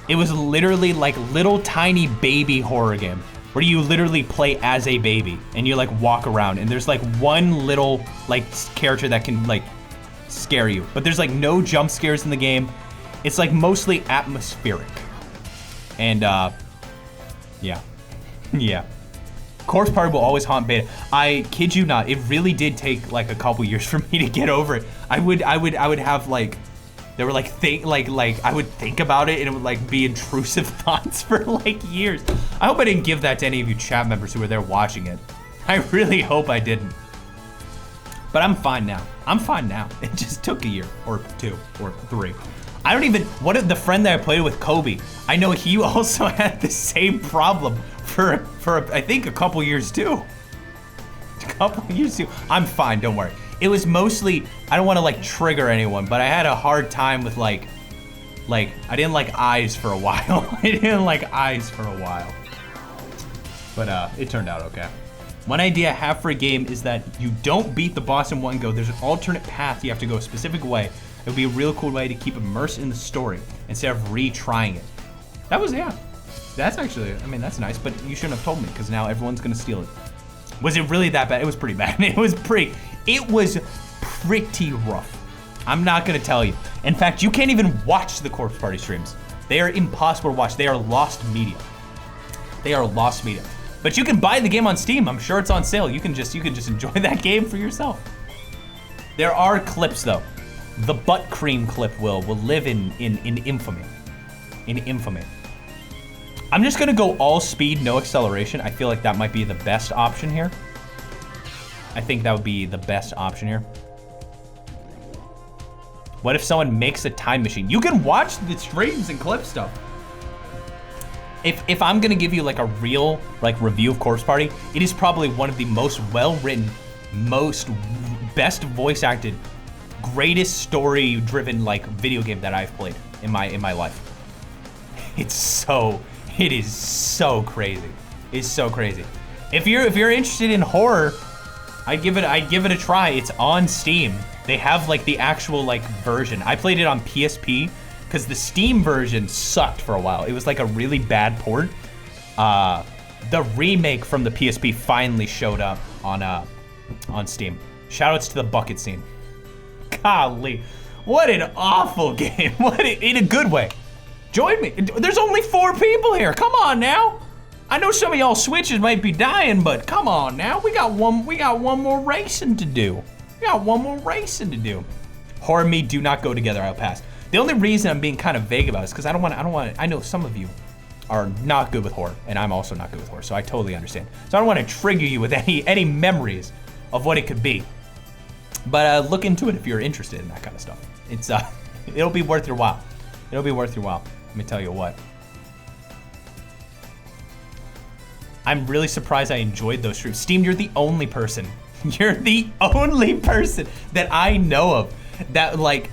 [SPEAKER 1] It was literally like little tiny baby horror game where you literally play as a baby and you like walk around and there's like one little like character that can like scare you, but there's like no jump scares in the game. It's like mostly atmospheric. And yeah. Yeah. Corpse Party will always haunt beta. I kid you not, it really did take like a couple years for me to get over it. I would have like, there were like I would think about it and it would like be intrusive thoughts for like years. I hope I didn't give that to any of you chat members who were there watching it. I really hope I didn't. But I'm fine now. I'm fine now. It just took a year or 2 or 3. I don't even, what if the friend that I played with, Kobe, I know he also had the same problem for I think a couple years too. A couple years too. I'm fine, don't worry. It was mostly, I don't want to like trigger anyone, but I had a hard time with like I didn't like eyes for a while. I didn't like eyes for a while. But it turned out okay. One idea I have for a game is that you don't beat the boss in one go. There's an alternate path you have to go a specific way. It would be a real cool way to keep immersed in the story instead of retrying it. That was, yeah. That's actually, I mean, that's nice, but you shouldn't have told me because now everyone's gonna steal it. Was it really that bad? It was pretty bad. It was pretty rough. I'm not gonna tell you. In fact, you can't even watch the Corpse Party streams. They are impossible to watch. They are lost media. They are lost media. But you can buy the game on Steam. I'm sure it's on sale. You can just enjoy that game for yourself. There are clips though. The butt cream clip will live in infamy. In infamy. I'm just gonna go all speed, no acceleration. I feel like that might be the best option here. I think that would be the best option here. What if someone makes a time machine? You can watch the streams and clip stuff. If I'm gonna give you like a real like review of Corpse Party, it is probably one of the most well-written, best voice acted, greatest story-driven like video game that I've played in my life. It is so crazy. It's so crazy. If you're interested in horror, I'd give it a try. It's on Steam. They have like the actual like version. I played it on PSP because the Steam version sucked for a while. It was like a really bad port. The remake from the PSP finally showed up on Steam. Shoutouts to the bucket scene. Golly, what an awful game. In a good way. Join me. There's only 4 people here. Come on now. I know some of y'all switches might be dying, but come on now. We got one more racing to do. Horror and me do not go together. I'll pass. The only reason I'm being kind of vague about it is because I don't want. I know some of you are not good with horror, and I'm also not good with horror, so I totally understand. So I don't want to trigger you with any memories of what it could be. But look into it if you're interested in that kind of stuff. It's it'll be worth your while. It'll be worth your while. Let me tell you what. I'm really surprised I enjoyed those streams. Steam, you're the only person. You're the only person that I know of that like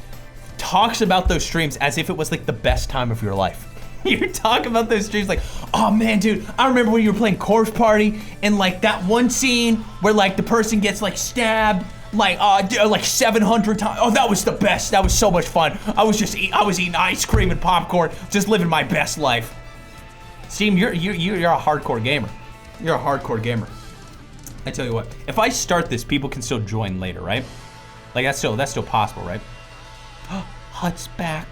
[SPEAKER 1] talks about those streams as if it was like the best time of your life. You talk about those streams like, oh man, dude, I remember when you were playing Corpse Party and like that one scene where like the person gets like stabbed like 700 times. Oh, that was the best. That was so much fun. I was eating ice cream and popcorn, just living my best life. Steam, you're a hardcore gamer. You're a hardcore gamer. I tell you what, if I start this, people can still join later, right? Like that's still possible, right? HUD's back.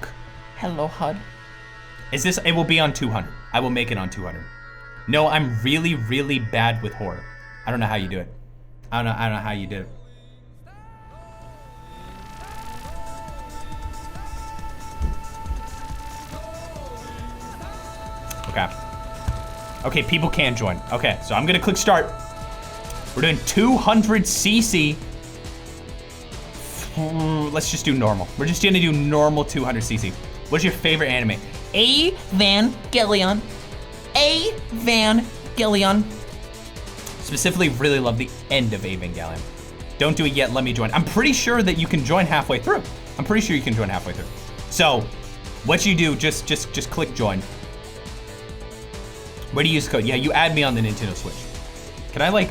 [SPEAKER 1] Hello, HUD. Is this? It will be on 200. I will make it on 200. No, I'm really, really bad with horror. I don't know how you do it. I don't know how you did it. Okay. Okay, people can join. Okay, so I'm gonna click start. We're doing 200cc. Let's just do normal. We're just gonna do normal 200cc. What's your favorite anime? Evangelion. Evangelion. Specifically, really love the end of Evangelion. Don't do it yet, let me join. I'm pretty sure that you can join halfway through. I'm pretty sure you can join halfway through. So, what you do, just click join. Where do you use code? Yeah, you add me on the Nintendo Switch. Can I like,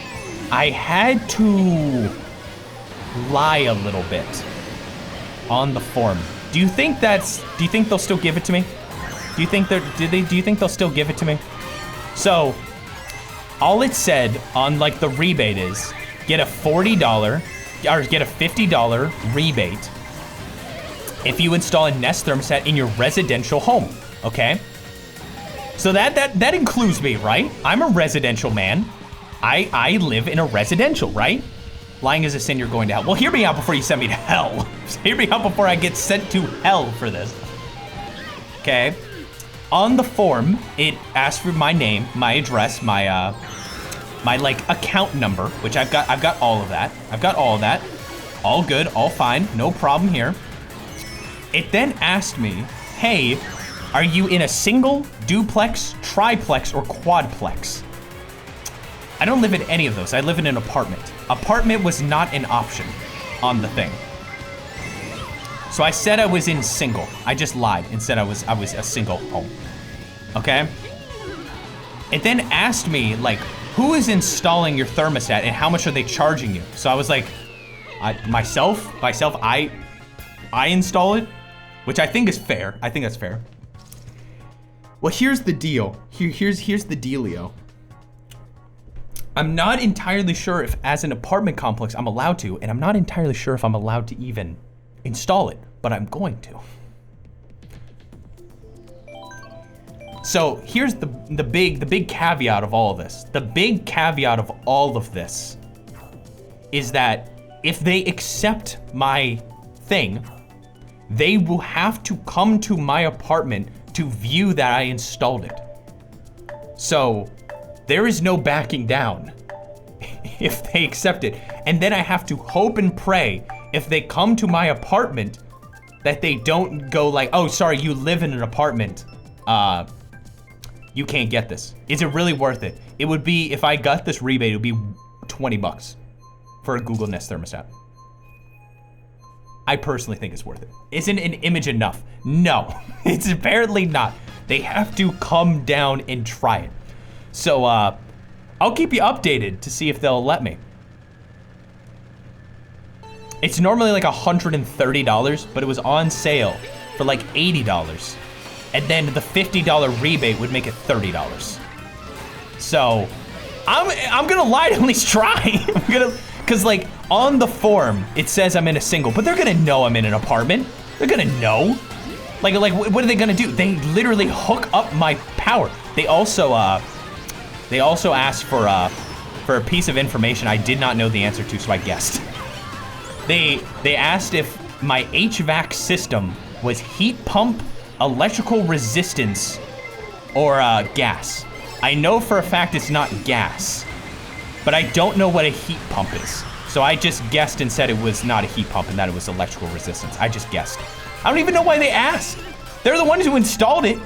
[SPEAKER 1] I had to lie a little bit on the form. Do you think they'll still give it to me? Do you think they'll still give it to me? So, all it said on like the rebate is get a $40 or get a $50 rebate if you install a Nest thermostat in your residential home, okay? So that includes me, right? I'm a residential man. I live in a residential, right? Lying is a sin, you're going to hell. Well, hear me out before you send me to hell. Hear me out before I get sent to hell for this. Okay. On the form, it asks for my name, my address, my like account number, which I've got all of that. I've got all of that. All good, all fine, no problem here. It then asked me, hey, are you in a single, duplex, triplex, or quadplex? I don't live in any of those. I live in an apartment. Apartment was not an option on the thing. So I said I was in single. I just lied and said I was a single home. Okay? It then asked me, like, who is installing your thermostat and how much are they charging you? So I was like, myself, I install it, which I think is fair. I think that's fair. Well, here's the deal. Here's the dealio. I'm not entirely sure if as an apartment complex I'm allowed to, and I'm not entirely sure if I'm allowed to even install it, but I'm going to. So here's the big caveat of all of this. The big caveat of all of this is that if they accept my thing, they will have to come to my apartment to view that I installed it. So there is no backing down if they accept it. And then I have to hope and pray if they come to my apartment that they don't go like, oh, sorry, you live in an apartment. You can't get this. Is it really worth it? It would be, if I got this rebate, it would be 20 bucks for a Google Nest thermostat. I personally think it's worth it. Isn't an image enough? No, it's apparently not. They have to come down and try it. So, I'll keep you updated to see if they'll let me. It's normally like $130, but it was on sale for like $80. And then the $50 rebate would make it $30. So, I'm gonna lie to at least try. Cause like on the form, it says I'm in a single, but they're gonna know I'm in an apartment. They're gonna know. Like what are they gonna do? They literally hook up my power. They also asked for a piece of information I did not know the answer to, so I guessed. They asked if my HVAC system was heat pump, electrical resistance, or gas. I know for a fact it's not gas, but I don't know what a heat pump is. So I just guessed and said it was not a heat pump and that it was electrical resistance. I just guessed. I don't even know why they asked. They're the ones who installed it.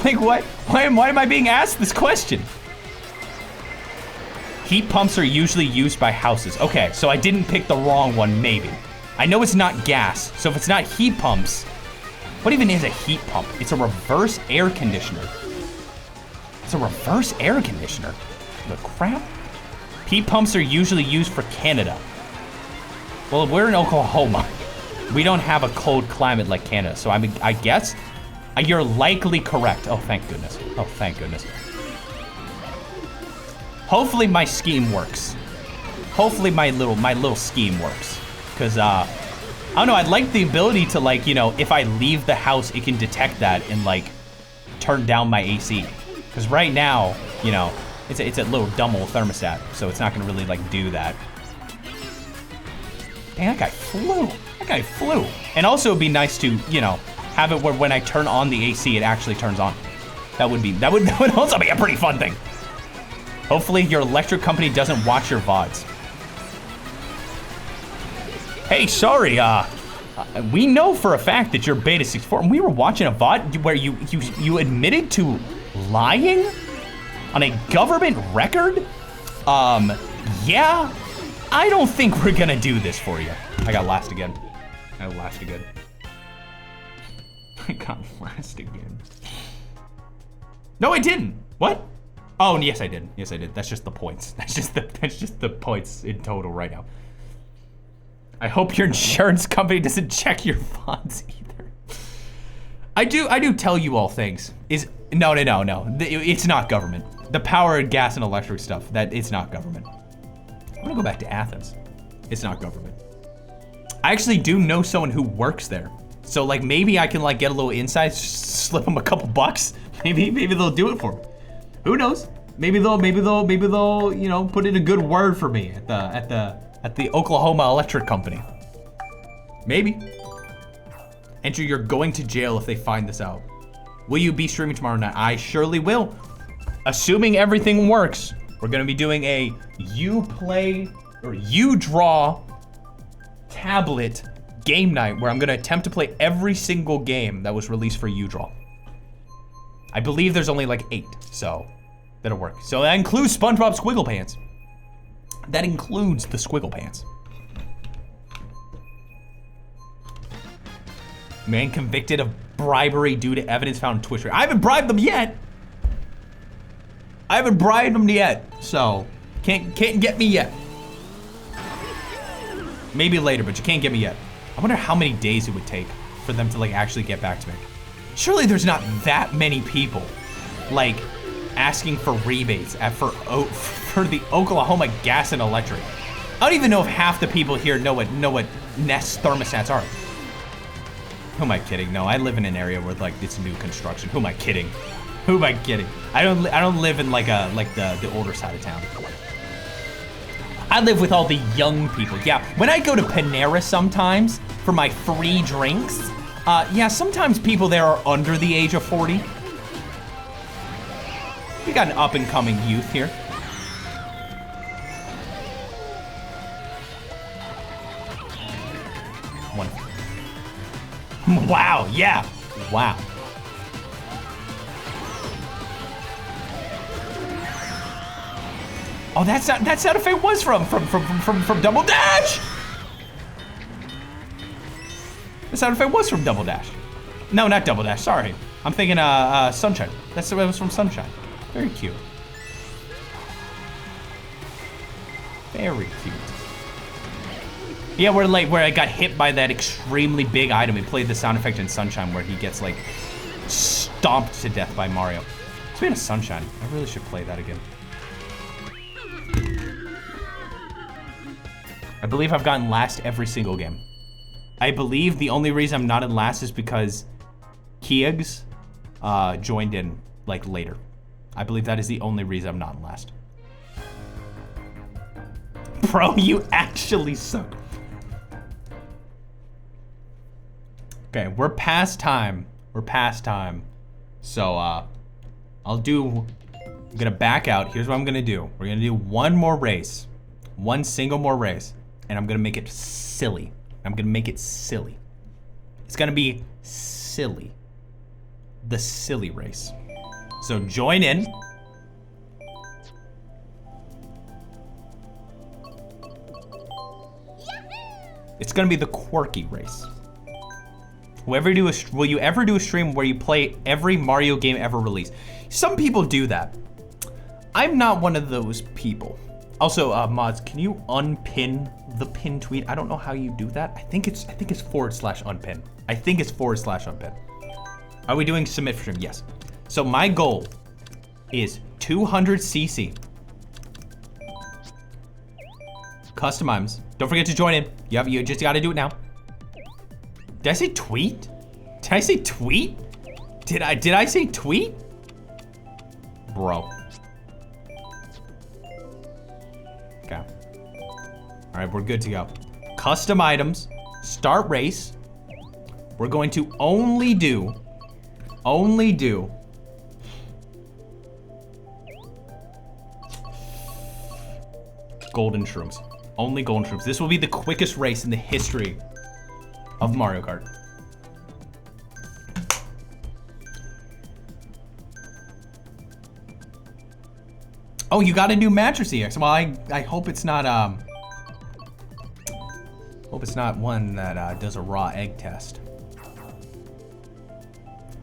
[SPEAKER 1] Like what? Why am I being asked this question? Heat pumps are usually used by houses. Okay, so I didn't pick the wrong one, maybe. I know it's not gas, so if it's not heat pumps, what even is a heat pump? It's a reverse air conditioner. It's a reverse air conditioner? The crap? Heat pumps are usually used for Canada. Well, we're in Oklahoma. We don't have a cold climate like Canada, so I guess you're likely correct. Oh, thank goodness. Oh, thank goodness. Hopefully my scheme works. Hopefully my little scheme works. Cause I don't know, I'd like the ability to like, you know, if I leave the house, it can detect that and like turn down my AC. Cause right now, you know, it's a little dumb old thermostat, so it's not gonna really like do that. Dang, that guy flew. That guy flew. And also it'd be nice to, you know, have it where when I turn on the AC, it actually turns on. That would also be a pretty fun thing. Hopefully your electric company doesn't watch your VODs. Hey, sorry, we know for a fact that you're Beta 64, and we were watching a VOD where you admitted to lying on a government record? Yeah, I don't think we're gonna do this for you. I got last again. I got last again. I got last again. No, I didn't. What? Oh, yes, I did. Yes, I did. That's just the points. That's just the points in total right now. I hope your insurance company doesn't check your funds either. I do tell you all things. No. It's not government. The power, gas, and electric stuff, it's not government. I'm gonna go back to Athens. It's not government. I actually do know someone who works there. So like maybe I can like get a little insight, slip them a couple bucks. Maybe they'll do it for me. Who knows? Maybe they'll, you know, put in a good word for me at the Oklahoma Electric Company. Maybe. Enter, you're going to jail if they find this out. Will you be streaming tomorrow night? I surely will. Assuming everything works, we're gonna be doing a you draw tablet game night where I'm gonna attempt to play every single game that was released for you draw. I believe there's only like 8, so that'll work. So that includes SpongeBob Squiggle Pants. That includes the Squiggle Pants. Man convicted of bribery due to evidence found on Twitch. I haven't bribed them yet. So can't get me yet. Maybe later, but you can't get me yet. I wonder how many days it would take for them to like actually get back to me. Surely there's not that many people like asking for rebates for the Oklahoma gas and electric. I don't even know if half the people here know what Nest thermostats are. Who am I kidding? No, I live in an area where like it's new construction. Who am I kidding? I don't live in like the older side of town. I live with all the young people. Yeah, when I go to Panera sometimes for my free drinks, yeah, sometimes people there are under the age of 40. We got an up and coming youth here. One. Wow, yeah, wow. Oh, that sound effect was from Double Dash. The sound effect was from Double Dash. No, not Double Dash. Sorry, I'm thinking Sunshine. It was from Sunshine. Very cute. Very cute. Yeah, where I got hit by that extremely big item. He played the sound effect in Sunshine where he gets like stomped to death by Mario. Speaking of Sunshine, I really should play that again. I believe I've gotten last every single game. I believe the only reason I'm not in last is because Keegs joined in like later. I believe that is the only reason I'm not in last. Bro, you actually suck. Okay, we're past time. So I'm gonna back out. Here's what I'm gonna do. We're gonna do one more race. One single more race. And I'm gonna make it silly. It's gonna be silly. The silly race. So join in. It's gonna be the quirky race. Will you ever do a stream where you play every Mario game ever released? Some people do that. I'm not one of those people. Also, mods, can you unpin the pin tweet? I don't know how you do that. I think it's /unpin. I think it's /unpin. Are we doing submit for stream? Yes. So my goal is 200 CC. Custom items. Don't forget to join in. You just gotta do it now. Did I say tweet? Did I say tweet? Did I say tweet? Bro. Okay. All right, we're good to go. Custom items, start race. We're going to only do golden shrooms. Only golden shrooms. This will be the quickest race in the history of Mario Kart. Oh, you got a new mattress EX. Well, I hope it's not one that does a raw egg test.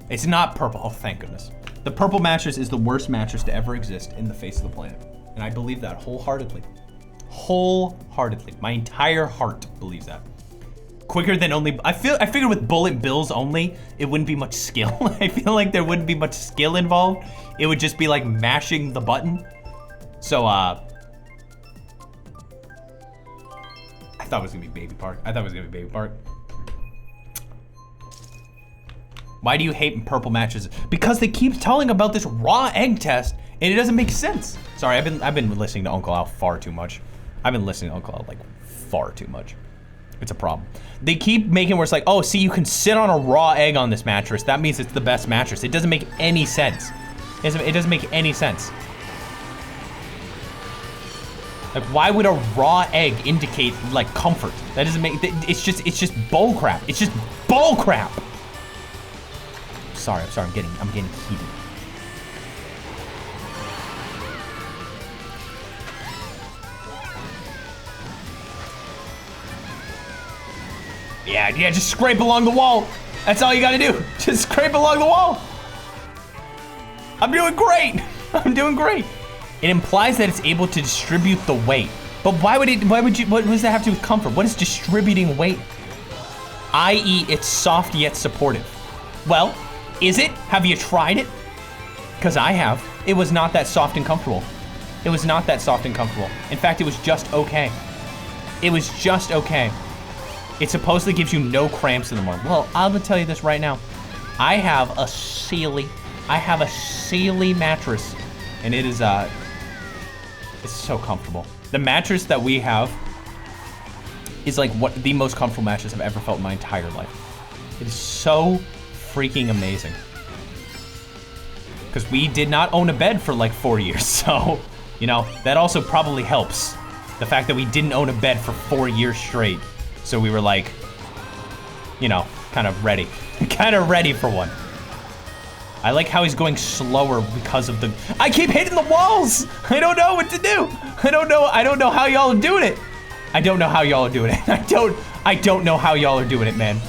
[SPEAKER 1] It's not purple. Oh, thank goodness. The purple mattress is the worst mattress to ever exist in the face of the planet. And I believe that wholeheartedly. Wholeheartedly. My entire heart believes that. Quicker than only, I figured with bullet bills only, it wouldn't be much skill. I feel like there wouldn't be much skill involved. It would just be like mashing the button. So, I thought it was gonna be Baby Park. Why do you hate purple mattresses? Because they keep telling about this raw egg test and it doesn't make sense. Sorry, I've been listening to Uncle Al far too much. I've been listening to Uncle Al like far too much. It's a problem. They keep making where it's like, oh, see, you can sit on a raw egg on this mattress. That means it's the best mattress. It doesn't make any sense. It doesn't make any sense. Like, why would a raw egg indicate like comfort? That doesn't make. It's just bull crap. It's just bull crap. Sorry. I'm getting heated. Yeah, just scrape along the wall. That's all you gotta do. Just scrape along the wall. I'm doing great. It implies that it's able to distribute the weight. But what does that have to do with comfort? What is distributing weight? I.e., it's soft yet supportive. Well, is it? Have you tried it? Because I have. It was not that soft and comfortable. In fact, it was just okay. It supposedly gives you no cramps in the morning. Well, I'm gonna tell you this right now. I have a Sealy mattress, and it is it's so comfortable. The mattress that we have is like the most comfortable mattress I've ever felt in my entire life. It is so freaking amazing. Because we did not own a bed for like 4 years, so you know that also probably helps. The fact that we didn't own a bed for 4 years straight. So we were like, you know, kind of ready for one. I like how he's going slower because of I keep hitting the walls. I don't know what to do. I don't know how y'all are doing it. I don't know how y'all are doing it, man.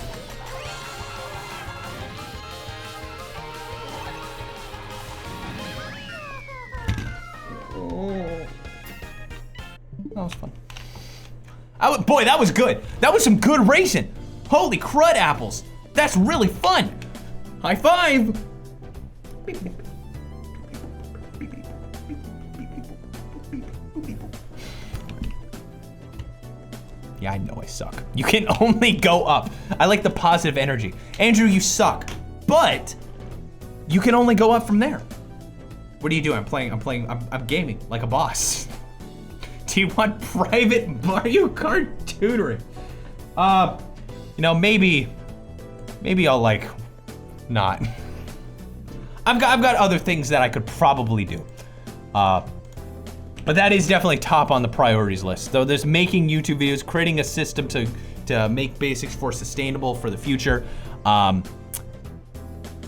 [SPEAKER 1] That was fun. Boy, that was good. That was some good racing. Holy crud apples. That's really fun. High five. Yeah, I know I suck. You can only go up. I like the positive energy. Andrew, you suck, but you can only go up from there. What are you doing? I'm gaming like a boss. Do you want private Mario Kart tutoring? You know, maybe I'll like not. I've got other things that I could probably do. But that is definitely top on the priorities list. Though there's making YouTube videos, creating a system to make basics for sustainable for the future.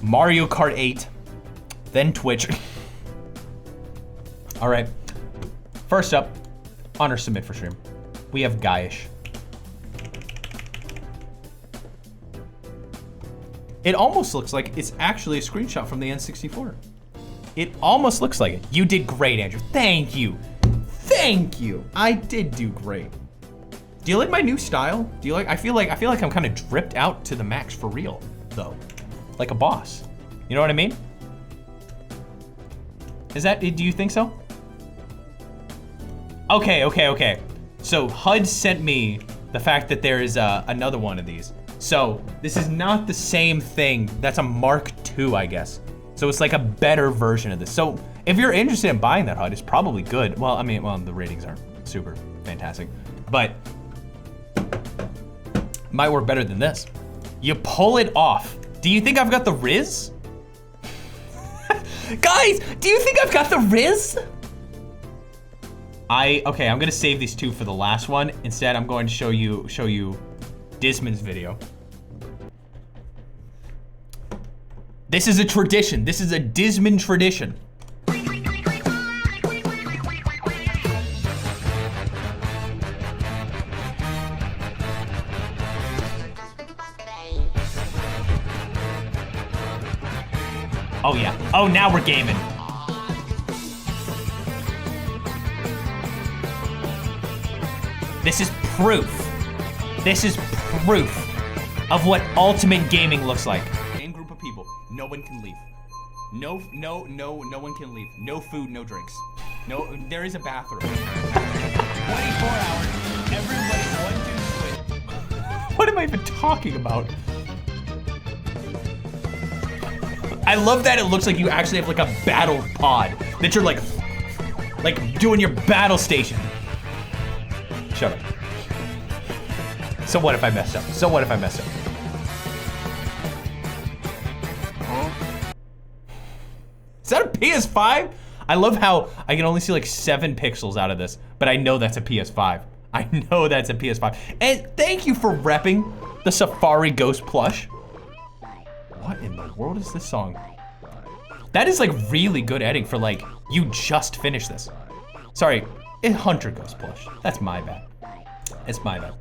[SPEAKER 1] Mario Kart 8, then Twitch. All right, first up, honor submit for stream. We have Guyish. It almost looks like it's actually a screenshot from the N64. It almost looks like it. You did great, Andrew. Thank you. Thank you. I did do great. Do you like my new style? Do you like, I feel like I'm kind of dripped out to the max for real, though. Like a boss. You know what I mean? Do you think so? Okay. So HUD sent me the fact that there is another one of these. So this is not the same thing. That's a Mark II, I guess. So it's like a better version of this. So if you're interested in buying that HUD, it's probably good. Well, I mean, the ratings aren't super fantastic, but might work better than this. You pull it off. Do you think I've got the Riz? Guys, do you think I've got the Riz? Okay, I'm gonna save these two for the last one. Instead, I'm going to show you Disman's video. This is a tradition. This is a Disman tradition. Oh yeah. Oh, now we're gaming. This is proof. This is proof of what ultimate gaming looks like. Same group of people. No one can leave. No one can leave. No food, no drinks. No, there is a bathroom. 24 hours. Everybody, 1, 2, switch. What am I even talking about? I love that it looks like you actually have like a battle pod that you're like doing your battle station. Shut up. So what if I messed up? So what if I messed up? Is that a PS5? I love how I can only see like 7 pixels out of this, but I know that's a PS5. I know that's a PS5. And thank you for repping the Safari Ghost plush. What in the world is this song? That is like really good editing for like, you just finished this. Sorry, Hunter Ghost plush. That's my bad. It's my bad.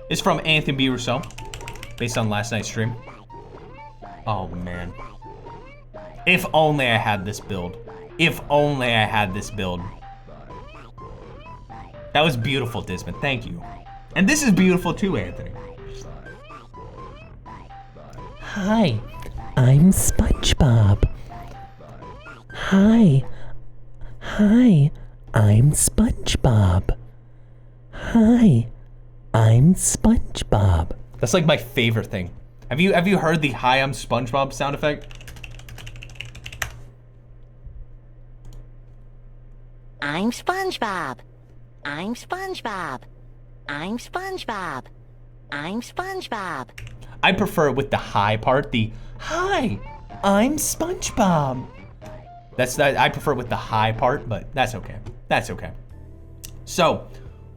[SPEAKER 1] It's from Anthony B. Rousseau, based on last night's stream. Oh man. If only I had this build. If only I had this build. That was beautiful, Dismon. Thank you. And this is beautiful too, Anthony.
[SPEAKER 3] Hi, I'm SpongeBob. Hi, I'm SpongeBob. Hi, I'm SpongeBob.
[SPEAKER 1] That's like my favorite thing. Have you heard the "Hi, I'm SpongeBob" sound effect?
[SPEAKER 4] I'm SpongeBob. I'm SpongeBob. I'm SpongeBob. I'm SpongeBob.
[SPEAKER 1] I prefer it with the "hi" part. The "Hi, I'm SpongeBob." I prefer it with the "hi" part, but that's okay. That's okay. So,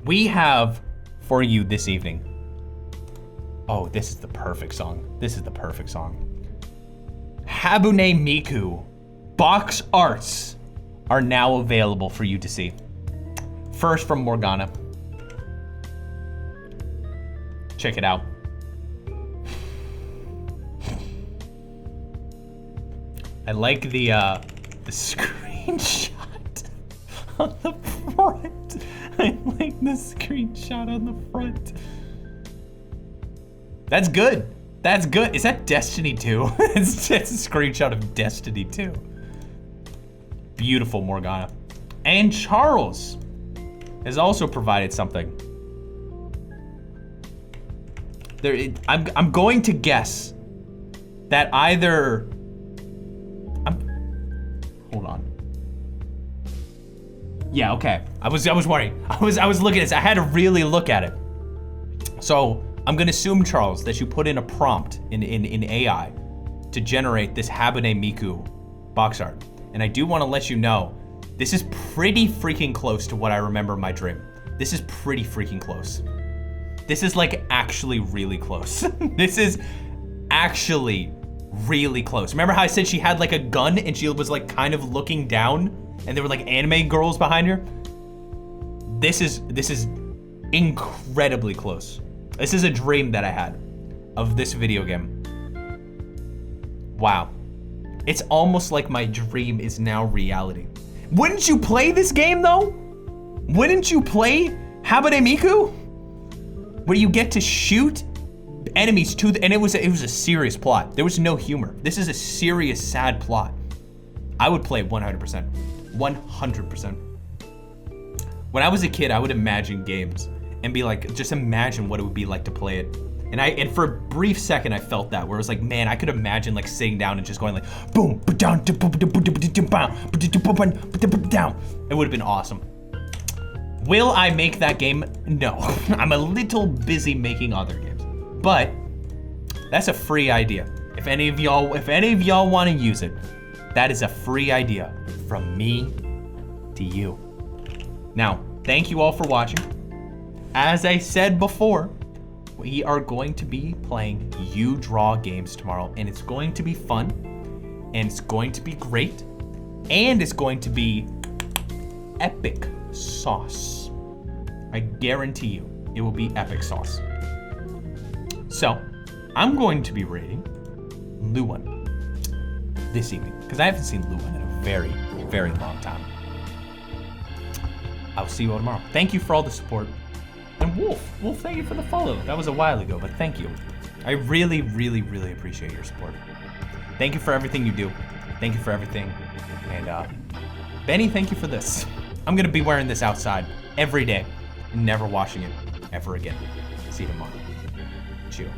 [SPEAKER 1] we have for you this evening. Oh, this is the perfect song. This is the perfect song. Habune Miku box arts are now available for you to see. First from Morgana. Check it out. I like the screenshot on the front. I like the screenshot on the front. That's good. That's good. Is that Destiny 2? it's a screenshot of Destiny 2. Beautiful, Morgana. And Charles has also provided something. I'm going to guess that either hold on. Yeah, okay. I was worried. I was looking at this. I had to really look at it. So I'm gonna assume, Charles, that you put in a prompt in AI to generate this Habune Miku box art. And I do want to let you know, this is pretty freaking close to what I remember in my dream. This is pretty freaking close. This is like actually really close. This is actually really close. Remember how I said she had like a gun and she was like kind of looking down and there were like anime girls behind her? This is incredibly close. This is a dream that I had of this video game. Wow. It's almost like my dream is now reality. Wouldn't you play this game though? Wouldn't you play Habune Miku? Where you get to shoot enemies to and it was a serious plot. There was no humor. This is a serious, sad plot. I would play it 100%. 100%. When I was a kid, I would imagine games and be like, just imagine what it would be like to play it. And for a brief second, I felt that, where it was like, man, I could imagine like sitting down and just going like, boom, down. It would have been awesome. Will I make that game? No. I'm a little busy making other games. But that's a free idea. If any of y'all want to use it, that is a free idea from me to you. Now, thank you all for watching. As I said before, we are going to be playing You Draw games tomorrow, and it's going to be fun, and it's going to be great, and it's going to be epic sauce. I guarantee you, it will be epic sauce. So, I'm going to be rating Luan this evening. Because I haven't seen Lewin in a very, very long time. I'll see you all tomorrow. Thank you for all the support. And Wolf, thank you for the follow. That was a while ago, but thank you. I really, really, really appreciate your support. Thank you for everything you do. Thank you for everything. And Benny, thank you for this. I'm gonna be wearing this outside every day and never washing it ever again. See you tomorrow. Cheers.